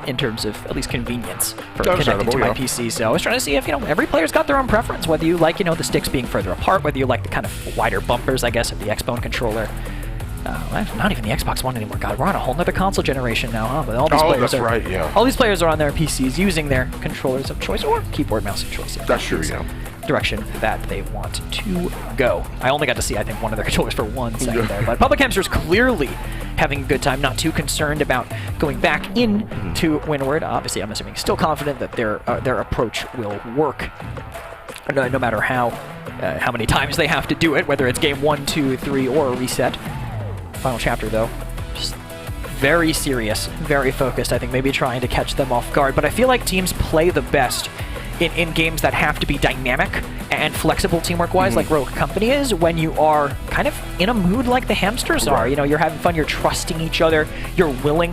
in terms of at least convenience for connecting to my PC. So I was trying to see if, every player's got their own preference, whether you like, the sticks being further apart, whether you like the kind of wider bumpers, I guess, of the Xbone controller. Not even the Xbox One anymore. God, we're on a whole nother console generation now, huh? But all these players that's right, yeah. All these players are on their PCs using their controllers of choice or keyboard mouse of choice. That's true, yeah. Direction that they want to go. I only got to see, I think, one of their controllers for 1 second there. But Public Hamsters clearly having a good time, not too concerned about going back in to Windward. Obviously, I'm assuming still confident that their approach will work, no matter how many times they have to do it, whether it's game 1, 2, 3, or a reset. Final chapter, though, just very serious, very focused. I think maybe trying to catch them off guard. But I feel like teams play the best in games that have to be dynamic and flexible teamwork-wise, like Roco Company is, when you are kind of in a mood like the Hamsters are. You're having fun, you're trusting each other, you're willing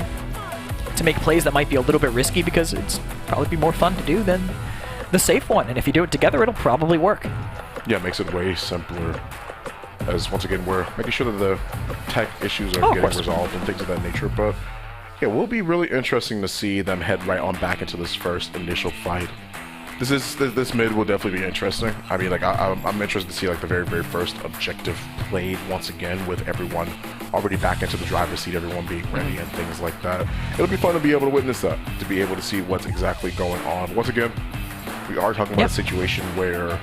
to make plays that might be a little bit risky because it's probably be more fun to do than the safe one. And if you do it together, it'll probably work. Yeah, it makes it way simpler. As once again, we're making sure that the tech issues are getting resolved and things of that nature. But yeah, will be really interesting to see them head right on back into this first initial fight. This mid will definitely be interesting. I mean, like I'm interested to see like the very first objective played once again, with everyone already back into the driver's seat, everyone being ready and things like that. It'll be fun to be able to witness that, to be able to see what's exactly going on. Once again, we are talking about a situation where,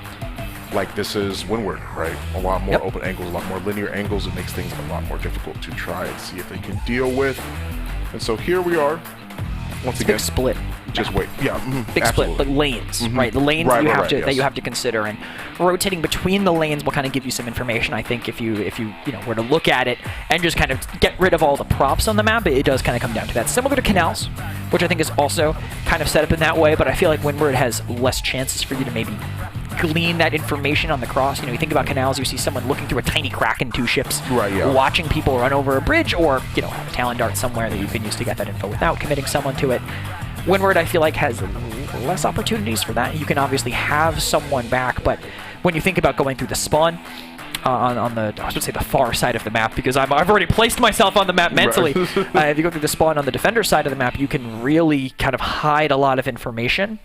like, this is Windward, right? A lot more open angles, a lot more linear angles. It makes things a lot more difficult to try and see if they can deal with. And so here we are, once again. Big split. Just wait. Yeah. Big split, but lanes, right? The lanes that you have to consider, and rotating between the lanes will kind of give you some information. I think if you were to look at it and just kind of get rid of all the props on the map, it does kind of come down to that. Similar to Canals, which I think is also kind of set up in that way, but I feel like Windward has less chances for you to maybe glean that information on the cross. You think about Canals, you see someone looking through a tiny crack in 2 ships, watching people run over a bridge, or have a talon dart somewhere that you can use to get that info without committing someone to it. Windward, I feel like, has less opportunities for that. You can obviously have someone back, but when you think about going through the spawn on the, I was going to say the far side of the map, because I've already placed myself on the map mentally. If you go through the spawn on the defender side of the map, you can really kind of hide a lot of information.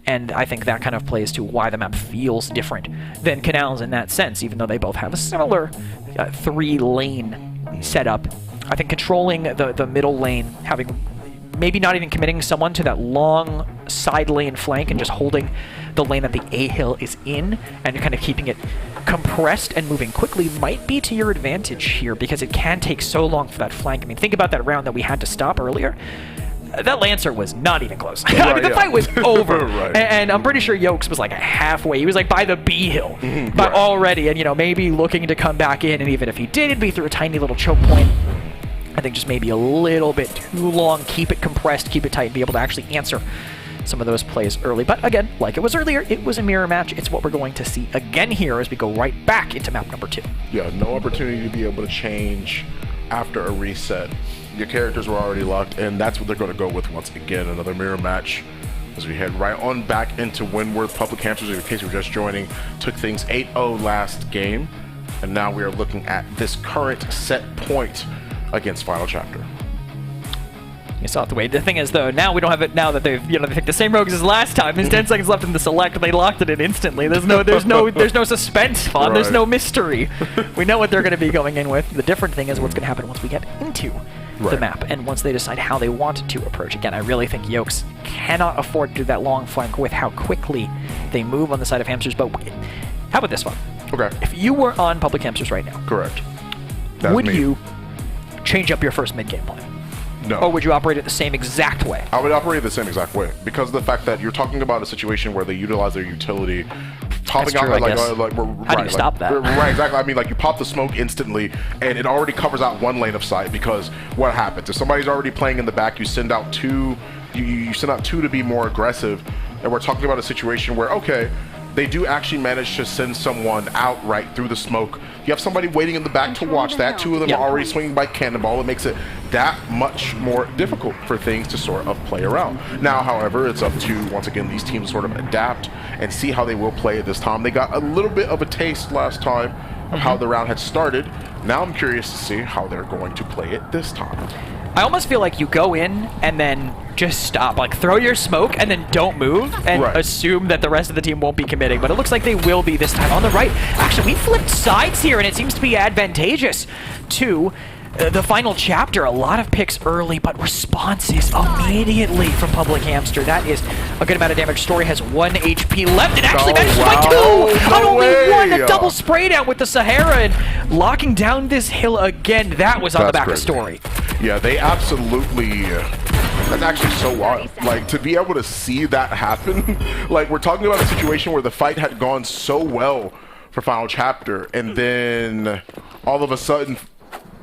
And I think that kind of plays to why the map feels different than Canals in that sense, even though they both have a similar 3-lane setup. I think controlling the middle lane, having maybe not even committing someone to that long side lane flank and just holding the lane that the A hill is in and kind of keeping it compressed and moving quickly might be to your advantage here, because it can take so long for that flank. I mean, think about that round that we had to stop earlier. that Lancer was not even close. I mean, the fight was over. And I'm pretty sure Yokes was like halfway. He was like by the B hill but already. And, you know, maybe looking to come back in. And even if he did, it'd be through a tiny little choke point. I think just maybe a little bit too long. Keep it compressed, keep it tight, and be able to actually answer some of those plays early. But again, like it was earlier, it was a mirror match. It's what we're going to see again here as we go right back into map number 2. Yeah, no opportunity to be able to change after a reset. Your characters were already locked in. That's what they're going to go with once again. Another mirror match as we head right on back into Windward. Public Hamsters, in case you're just joining, took things 8-0 last game. And now we are looking at this current set point against Final Chapter. You saw it the way. The thing is, though, now we don't have it. Now that they've, you know, they picked the same rogues as last time. There's 10 seconds left in the select. They locked it in instantly. There's no suspense, Fawn. There's no mystery. We know what they're going to be going in with. The different thing is what's going to happen once we get into the map and once they decide how they want to approach. Again, I really think Yokes cannot afford to do that long flank with how quickly they move on the side of Hamsters. But how about this one? Okay. If you were on Public Hamsters right now, correct, would you change up your first mid-game plan? No. Or would you operate it the same exact way? I would operate the same exact way because of the fact that you're talking about a situation where they utilize their utility, popping out how do you stop that? Right, exactly. I mean, like you pop the smoke instantly, and it already covers out one lane of sight. Because what happens if somebody's already playing in the back? You send out two. You send out two to be more aggressive, and we're talking about a situation where they do actually manage to send someone out right through the smoke. You have somebody waiting in the back to watch that. Two of them are already swinging by cannonball. It makes it that much more difficult for things to sort of play around. Now, however, it's up to, once again, these teams sort of adapt and see how they will play it this time. They got a little bit of a taste last time of how the round had started. Now I'm curious to see how they're going to play it this time. I almost feel like you go in and then just stop. Like, throw your smoke and then don't move and assume that the rest of the team won't be committing. But it looks like they will be this time. On the right, actually, we flipped sides here, and it seems to be advantageous to the Final Chapter. A lot of picks early, but responses immediately from Public Hamster. That is a good amount of damage. Story has 1 HP left and actually manages to find 2 on only 1. A double spray down with the Sahara and locking down this hill again. That was on the back of Story. Yeah, they absolutely... that's actually so wild. Like, to be able to see that happen, like, we're talking about a situation where the fight had gone so well for Final Chapter, and then all of a sudden,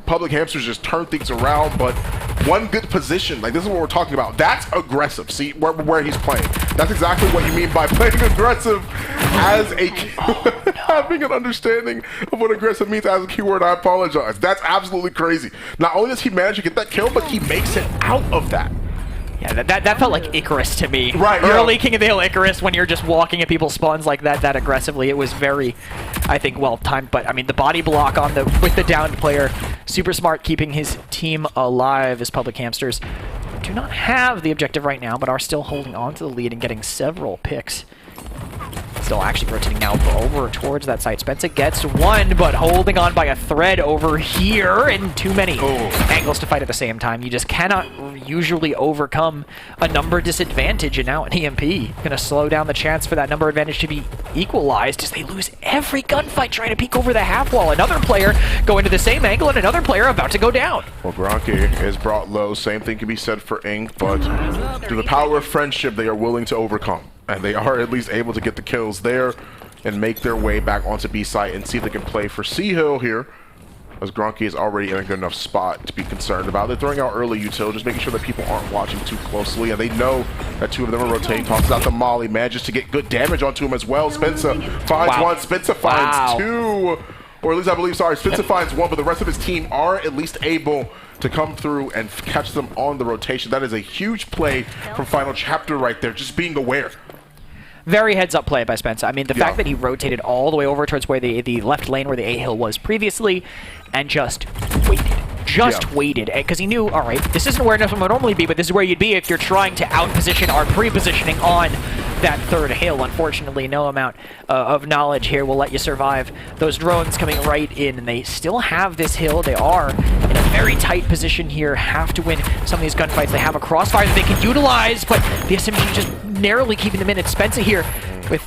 Public Hamsters just turn things around, but one good position, like this is what we're talking about. That's aggressive. See where he's playing. That's exactly what you mean by playing aggressive as a having an understanding of what aggressive means as a keyword. I apologize. That's absolutely crazy. Not only does he manage to get that kill, but he makes it out of that. Yeah, that felt like Icarus to me. Right. Early King of the Hill Icarus, when you're just walking at people's spawns like that aggressively. It was very, I think, well timed. But I mean, the body block on with the downed player, super smart, keeping his team alive as Public Hamsters do not have the objective right now, but are still holding on to the lead and getting several picks. Still actually rotating now over towards that side. Spencer gets one, but holding on by a thread over here, and too many angles to fight at the same time. You just cannot usually overcome a number disadvantage, and now an EMP gonna slow down the chance for that number advantage to be equalized as they lose every gunfight trying to peek over the half wall. Another player going to the same angle, and another player about to go down. Well, Gronky is brought low. Same thing can be said for Ink, but through the power of friendship, they are willing to overcome. And they are at least able to get the kills there and make their way back onto B site and see if they can play for C Hill here, as Gronky is already in a good enough spot to be concerned about. They're throwing out early util, just making sure that people aren't watching too closely, and they know that two of them are rotating. Tosses out the Molly, manages to get good damage onto him as well. Spencer finds one, Spencer finds two, or at least I believe, Spencer finds one, but the rest of his team are at least able to come through and catch them on the rotation. That is a huge play from Final Chapter right there, just being aware. Very heads-up play by Spencer. I mean, the fact that he rotated all the way over towards where the left lane where the A hill was previously and just waited. Waited, because he knew, all right, this isn't where Nephilim would normally be, but this is where you'd be if you're trying to out-position or pre-positioning on that third hill. Unfortunately, no amount of knowledge here will let you survive those drones coming right in, and they still have this hill. They are in a very tight position here, have to win some of these gunfights. They have a crossfire that they can utilize, but the SMG just narrowly keeping them in. It's Spencer here with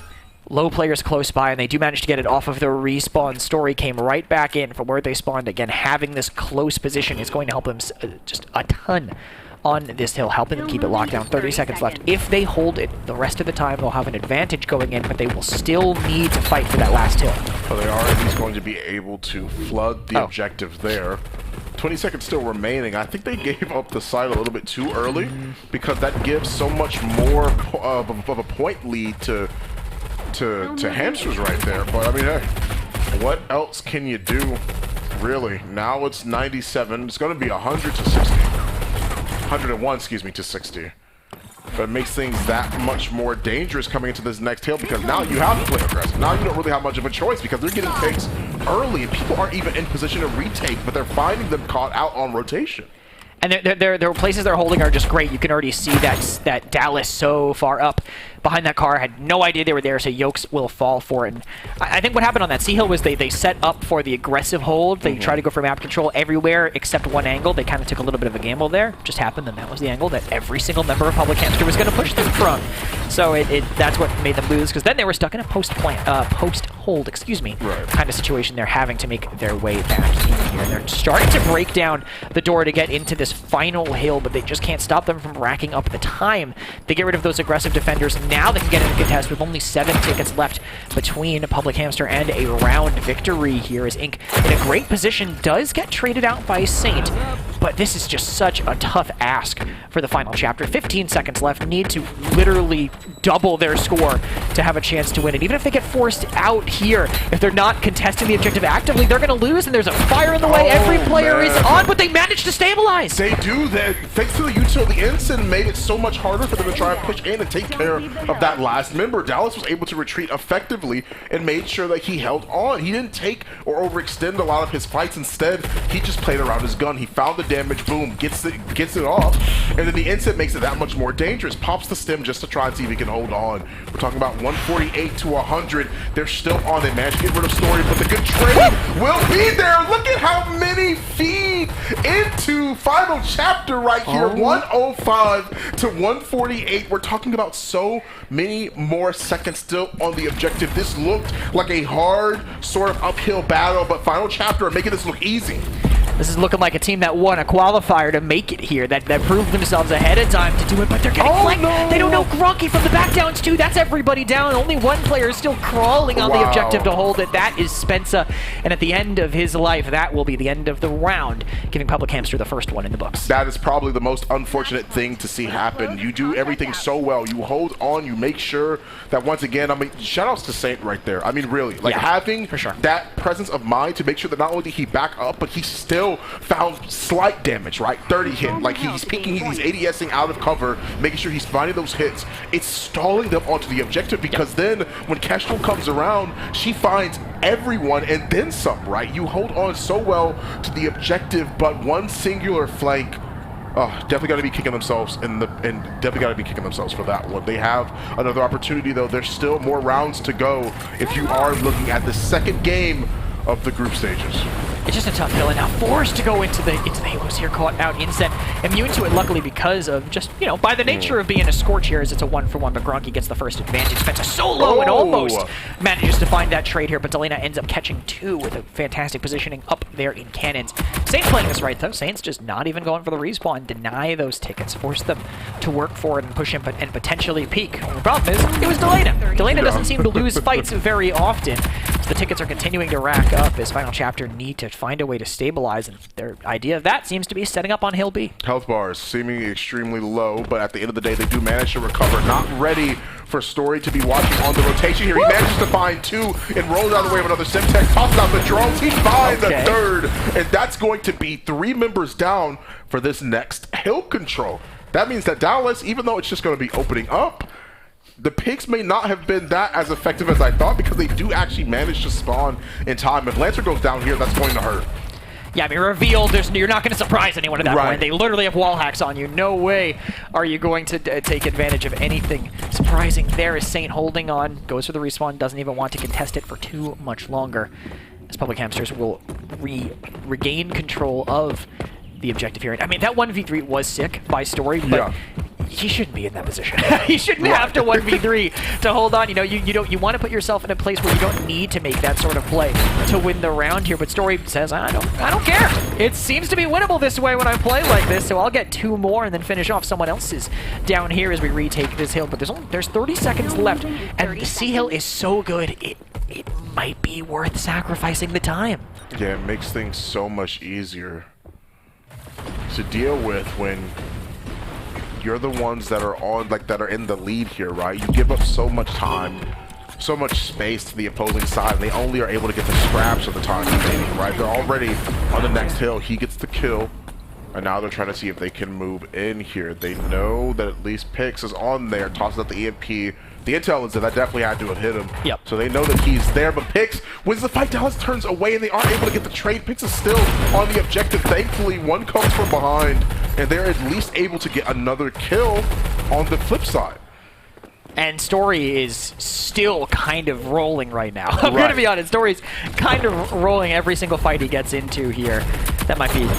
low players close by, and they do manage to get it off of the respawn. Story came right back in from where they spawned. Again, having this close position is going to help them just a ton on this hill, helping them keep it locked down. 30 seconds left. If they hold it the rest of the time, they'll have an advantage going in, but they will still need to fight for that last hill. Well, they are at least going to be able to flood the objective there. 20 seconds still remaining. I think they gave up the side a little bit too early because that gives so much more of a point lead to Hamsters right there. But I mean, hey, what else can you do, really? Now it's 97. It's going to be 100 to 60. 101, excuse me, to 60. But it makes things that much more dangerous coming into this next hill because now you have to play aggressive. Now you don't really have much of a choice because they're getting picks early and people aren't even in position to retake, but they're finding them caught out on rotation. And their places they're holding are just great. You can already see that Dallas so far up behind that car. Had no idea they were there, so Yokes will fall for it. And I think what happened on that C-Hill was they set up for the aggressive hold. They tried to go for map control everywhere except one angle. They kind of took a little bit of a gamble there. Just happened, and that was the angle that every single member of Public Hamster was going to push them from. So that's what made them lose, because then they were stuck in a post-hold, kind of situation. They're having to make their way back in here. They're starting to break down the door to get into this final hill, but they just can't stop them from racking up the time. They get rid of those aggressive defenders. Now they can get in a contest with only 7 tickets left between Public Hamster and a round victory here, as Inc. in a great position does get traded out by Saint, but this is just such a tough ask for the final chapter. 15 seconds left, need to literally double their score to have a chance to win it. Even if they get forced out here, if they're not contesting the objective actively, they're going to lose, and there's a fire in the way. Every player is on, but they managed to stabilize. They do that. Thanks to the utility, Ensign made it so much harder for them to try and push in and take care of that last member. Dallas was able to retreat effectively and made sure that he held on. He didn't take or overextend a lot of his fights. Instead, he just played around his gun. He found the damage, boom, gets it off, and then the Ensign makes it that much more dangerous. Pops the stem just to try and see if he can hold on. We're talking about 148 to 100. They're still on. They managed to get rid of Story, but the good trade will be there. Look at how many feed into final chapter right here. 105 to 148. We're talking about so many more seconds still on the objective. This looked like a hard sort of uphill battle, but final chapter are making this look easy. This is looking like a team that won a qualifier to make it here, that proved themselves ahead of time to do it, but they're getting flanked. No. They don't know Gronky from the backdowns too. That's everybody down. Only one player is still crawling on the objective to hold it. That is Spencer, and at the end of his life, that will be the end of the round, giving Public Hamster the first one in the books. That is probably the most unfortunate thing to see happen. You do everything so well. You hold on. You make sure that, once again, I mean, shout-outs to Saint right there. I mean, really, like having that presence of mind to make sure that not only did he back up, but he still found slight damage, right? 30 hit. Like, he's peeking, he's ADSing out of cover, making sure he's finding those hits. It's stalling them onto the objective, because then when Kestrel comes around, she finds everyone and then some, right? You hold on so well to the objective, but one singular flank, definitely got to be kicking themselves and definitely got to be kicking themselves for that one. They have another opportunity, though. There's still more rounds to go if you are looking at the second game of the group stages. It's just a tough hill, and now forced to go into the Halos here, caught out Inset. Immune to it, luckily, because of just, by the nature of being a Scorch here, is it's a 1-for-1, but Gronky gets the first advantage. Spencer so low and almost manages to find that trade here, but Delena ends up catching 2 with a fantastic positioning up there in cannons. Saints playing this right, though. Saints just not even going for the respawn, deny those tickets, force them to work for it and push him and potentially peak. Well, the problem is, it was Delena. Delena doesn't seem to lose fights very often, so the tickets are continuing to rack up as Final Chapter need to find a way to stabilize, and their idea of that seems to be setting up on Hill B. Health bars seeming extremely low, but at the end of the day, they do manage to recover. Not ready for Story to be watching on the rotation here. He manages to find 2 and rolls out of the way of another Semtex, tosses out the drones. He finds the third, and that's going to be 3 members down for this next hill control. That means that Dallas, even though it's just going to be opening up, the picks may not have been that as effective as I thought, because they do actually manage to spawn in time. If Lancer goes down here, that's going to hurt. Yeah, I mean, revealed, you're not going to surprise anyone at that point. They literally have wall hacks on you. No way are you going to take advantage of anything surprising. There is Saint holding on, goes for the respawn, doesn't even want to contest it for too much longer, as Public Hamsters will regain control of the objective here. I mean, that 1v3 was sick by Story, but he shouldn't be in that position. He shouldn't have to 1v3 to hold on. You want to put yourself in a place where you don't need to make that sort of play to win the round here. But Story says, I don't care. It seems to be winnable this way when I play like this, so I'll get 2 more and then finish off someone else's down here as we retake this hill. But there's 30 seconds left, and the C hill is so good, it might be worth sacrificing the time. Yeah, it makes things so much easier to deal with when you're the ones that are that are in the lead here, right? You give up so much time, so much space to the opposing side, and they only are able to get the scraps of the time remaining, right? They're already on the next hill. He gets the kill, and now they're trying to see if they can move in here. They know that at least Pix is on there, tosses out the EMP. The intel is that definitely had to have hit him. Yep. So they know that he's there, but Pix wins the fight. Dallas turns away, and they aren't able to get the trade. Pix is still on the objective. Thankfully, one comes from behind, and they're at least able to get another kill on the flip side. And Story is still kind of rolling right now. I'm going to be honest, Story's kind of rolling every single fight he gets into here. That might be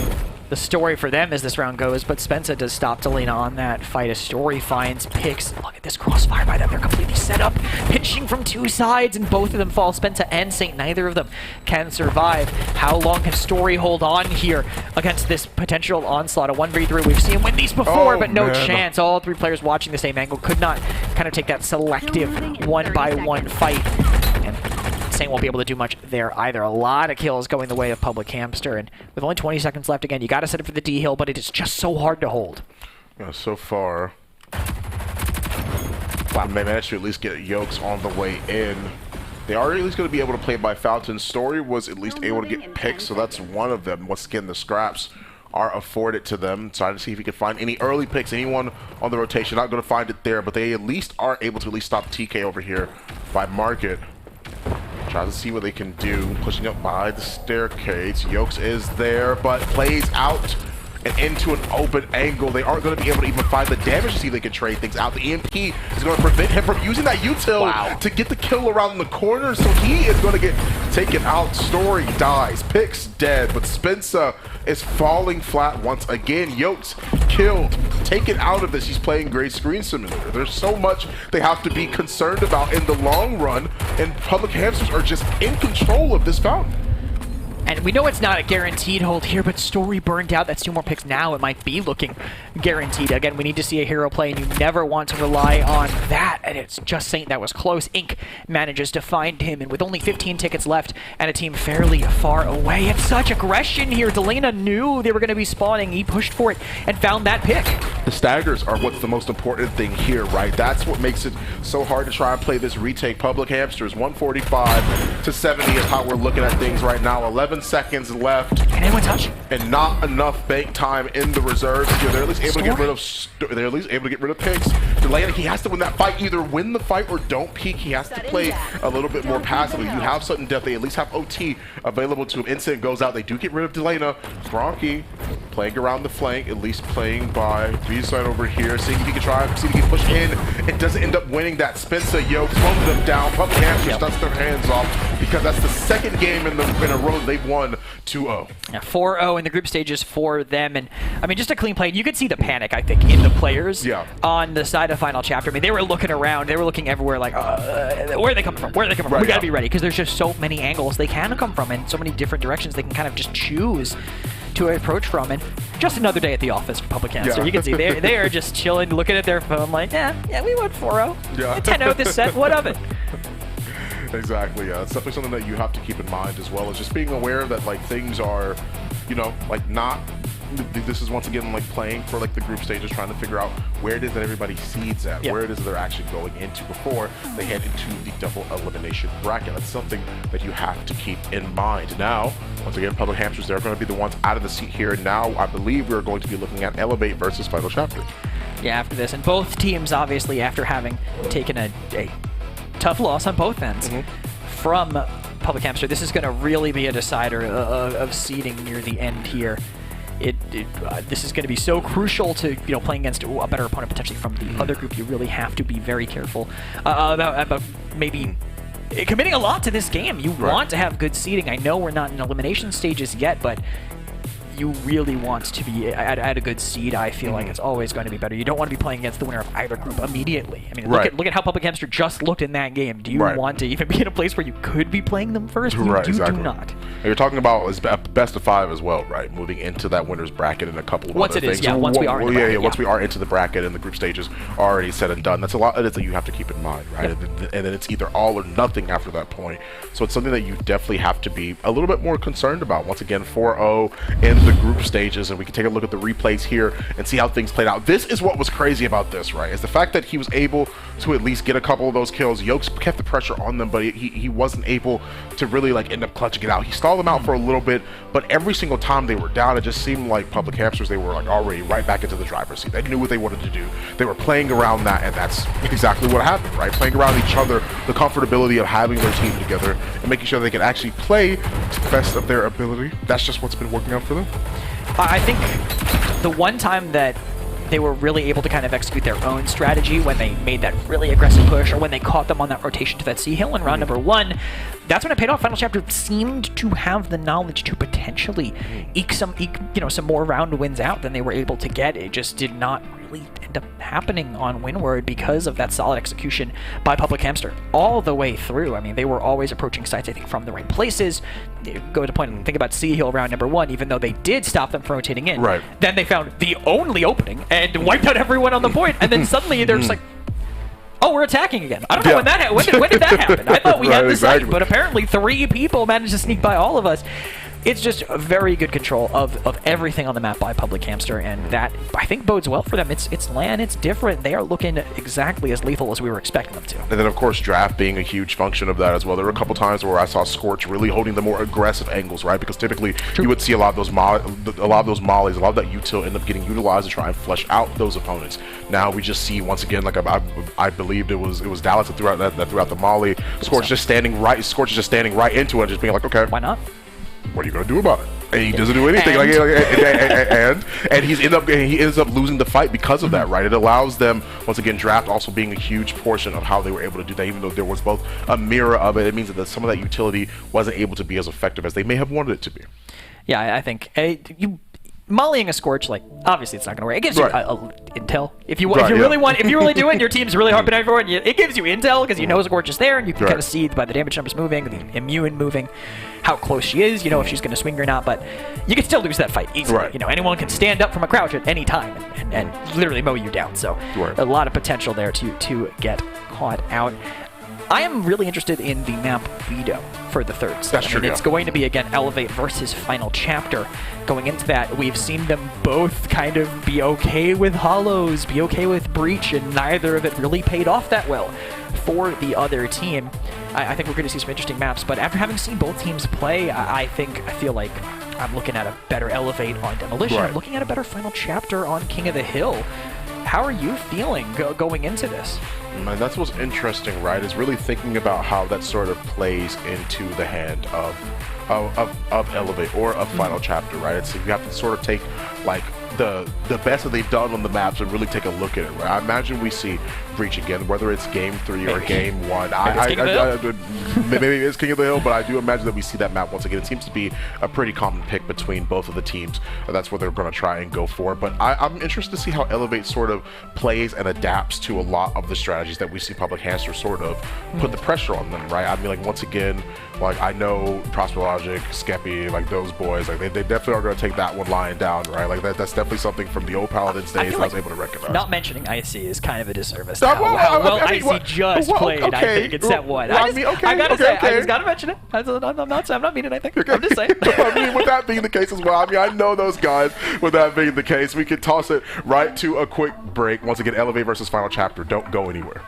the story for them as this round goes, but Spencer does stop Delena on that fight as Story finds Pix. Look at this crossfire by them. They're completely set up, pinching from 2 sides, and both of them fall. Spencer and Saint, neither of them can survive. How long can Story hold on here against this potential onslaught? A 1v3. We've seen him win these before, but no chance. All 3 players watching the same angle could not kind of take that selective one-by-one fight. And Saint won't be able to do much there either. A lot of kills going the way of Public Hamster, and with only 20 seconds left, again, you got to set it for the D hill, but it is just so hard to hold. Yeah, so far, wow, they managed to at least get Yokes on the way in. They are at least going to be able to play by Fountain. Story was at least able to get picked, so that's one of them. Once again, the scraps are afforded to them. Trying to see if he can find any early picks, anyone on the rotation. Not going to find it there, but they at least are able to at least stop TK over here by Market. Tries to see what they can do, pushing up by the staircase. Yokes is there, but plays out and into an open angle. They aren't going to be able to even find the damage to see if they can trade things out. The EMP is going to prevent him from using that util to get the kill around the corner, so he is going to get taken out. Story dies, Pix dead, but Spencer is falling flat once again. Yokes killed, taken out of this. He's playing Great Screen Simulator. There's so much they have to be concerned about in the long run, and Public Hamsters are just in control of this fountain. And we know it's not a guaranteed hold here, but Story burned out. That's 2 more picks now. It might be looking guaranteed. Again, we need to see a hero play, and you never want to rely on that. And it's just Saint that was close. Ink manages to find him, and with only 15 tickets left and a team fairly far away, and such aggression here. Delena knew they were going to be spawning. He pushed for it and found that pick. The staggers are what's the most important thing here, right? That's what makes it so hard to try and play this retake. Public Hamsters, 145 to 70 is how we're looking at things right now. 11 seconds left. Can anyone touch? And not enough bank time in the reserves here. They're at least able to get rid of. They're at least able to get rid of Pix. Delena, he has to win that fight. Either win the fight or don't peek. He has to play a little bit more passively. You have sudden death. They at least have OT available to him. Instant goes out. They do get rid of Delena. Bronchi playing around the flank, at least playing by B-side over here, seeing if he can try, see if he can push in. It doesn't end up winning that. Spencer Yokes throws them down. Public Hamsters shuts their hands off because that's the second game in a row they've won 2-0. Yeah, 4-0 in the group stages for them. And I mean, just a clean play. You could see the panic, I think, in the players on the side of Final Chapter. I mean, they were looking around. They were looking everywhere like, where are they coming from? Where are they coming from? We got to be ready because there's just so many angles they can come from and so many different directions they can kind of just choose to approach from. And just another day at the office for Public Hamster. You can see they are just chilling, looking at their phone like, yeah, we went 4-0. Yeah. 10-0 this set. What of it? Exactly, yeah. It's definitely something that you have to keep in mind, as well as just being aware that, like, things are, you know, like, not... This is once again like playing for like the group stages, trying to figure out where it is that everybody seeds at, where it is that they're actually going into before they head into the double elimination bracket. That's something that you have to keep in mind. Now, once again, Public Hamsters, they're going to be the ones out of the seat here. Now, I believe we're going to be looking at Elevate versus Final Chapter. Yeah, after this, and both teams, obviously, after having taken a tough loss on both ends from Public Hamster, this is going to really be a decider of seeding near the end here. This is going to be so crucial to playing against a better opponent potentially from the other group. You really have to be very careful about maybe committing a lot to this game. You want to have good seeding. I know we're not in elimination stages yet, but you really want to be at a good seed. I feel like it's always going to be better. You don't want to be playing against the winner of either group immediately. I mean, look at how Public Hamster just looked in that game. Do you want to even be in a place where you could be playing them first? You do not. And you're talking about best of 5 as well, right? Moving into that winner's bracket and a couple of other things. Once we are in the bracket, once we are into the bracket and the group stages already said and done. That's a lot that you have to keep in mind, right? Yep. And then it's either all or nothing after that point. So it's something that you definitely have to be a little bit more concerned about. Once again, 4-0 in the group stages, and we can take a look at the replays here and see how things played out. This is what was crazy about this, right? Is the fact that he was able to at least get a couple of those kills. Yokes kept the pressure on them, but he wasn't able to really like end up clutching it out. He stalled them out for a little bit, but every single time they were down, it just seemed like Public Hamsters, they were like already right back into the driver's seat. They knew what they wanted to do. They were playing around that, and that's exactly what happened, right? Playing around each other, the comfortability of having their team together and making sure they can actually play to the best of their ability. That's just what's been working out for them. I think the one time that they were really able to kind of execute their own strategy when they made that really aggressive push, or when they caught them on that rotation to that C hill in round number 1, that's when it paid off. Final Chapter seemed to have the knowledge to potentially eke some more round wins out than they were able to get. It just did not really end up happening on Windward because of that solid execution by Public Hamster all the way through. I mean, they were always approaching sites, I think, from the right places. Go to point and think about C hill round number 1, even though they did stop them from rotating in. Right. Then they found the only opening and wiped out everyone on the point, and then suddenly they're just like, oh, we're attacking again. I don't know when did that happen? I thought we had the site, but apparently 3 people managed to sneak by all of us. It's just a very good control of everything on the map by Public Hamster, and that, I think, bodes well for them. It's LAN, it's different. They are looking exactly as lethal as we were expecting them to. And then, of course, draft being a huge function of that as well. There were a couple times where I saw Scorch really holding the more aggressive angles, right? Because typically you would see a lot of those mollies, a lot of that util end up getting utilized to try and flush out those opponents. Now we just see, once again, like I believed it was Dallas that threw out the molly. Scorch just standing right into it, just being like, okay, why not? What are you gonna do about it? And he doesn't do anything. And he ends up losing the fight because of that, right? It allows them, once again, draft also being a huge portion of how they were able to do that. Even though there was both a mirror of it, it means that some of that utility wasn't able to be as effective as they may have wanted it to be. Yeah, I think mollying a Scorch, like, obviously it's not going to work. It gives you intel. If you really do it, and your team's really harping everyone, it gives you intel because you know Scorch is there, and you can kind of see by the damage numbers moving, the immune moving, how close she is, if she's going to swing or not, but you can still lose that fight easily. Right. Anyone can stand up from a crouch at any time and literally mow you down, so a lot of potential there to get caught out. I am really interested in the map Vito for the third set. That's true, It's going to be, again, Elevate versus Final Chapter. Going into that, we've seen them both kind of be okay with Hollows, be okay with Breach, and neither of it really paid off that well for the other team. I think we're going to see some interesting maps, but after having seen both teams play, I feel like I'm looking at a better Elevate on Demolition. I'm looking at a better Final Chapter on King of the Hill. How are you feeling going into this? Man, that's what's interesting, right? Is really thinking about how that sort of plays into the hand of Elevate or of Final Chapter, right? It's you have to sort of take like the best that they've done on the maps and really take a look at it, right? I imagine we see Breach again, whether it's game 3 or game 1. Maybe it's King of the Hill, but I do imagine that we see that map once again. It seems to be a pretty common pick between both of the teams. That's what they're going to try and go for. But I'm interested to see how Elevate sort of plays and adapts to a lot of the strategies that we see Public Hamster sort of put the pressure on them, right? I mean, like, once again, like, I know Prosper Logic, Skeppy, like those boys, like they definitely are going to take that one lying down, right? Like that's definitely something from the old Paladins days that I was able to recognize. Not mentioning IC is kind of a disservice. How well IC just played, okay. I think, in set 1. I gotta say, I just gotta mention it. I'm not meaning anything. Okay. I'm just saying. I mean, with that being the case as well, I mean, I know those guys. With that being the case, we can toss it right to a quick break. Once again, Elevate versus Final Chapter. Don't go anywhere.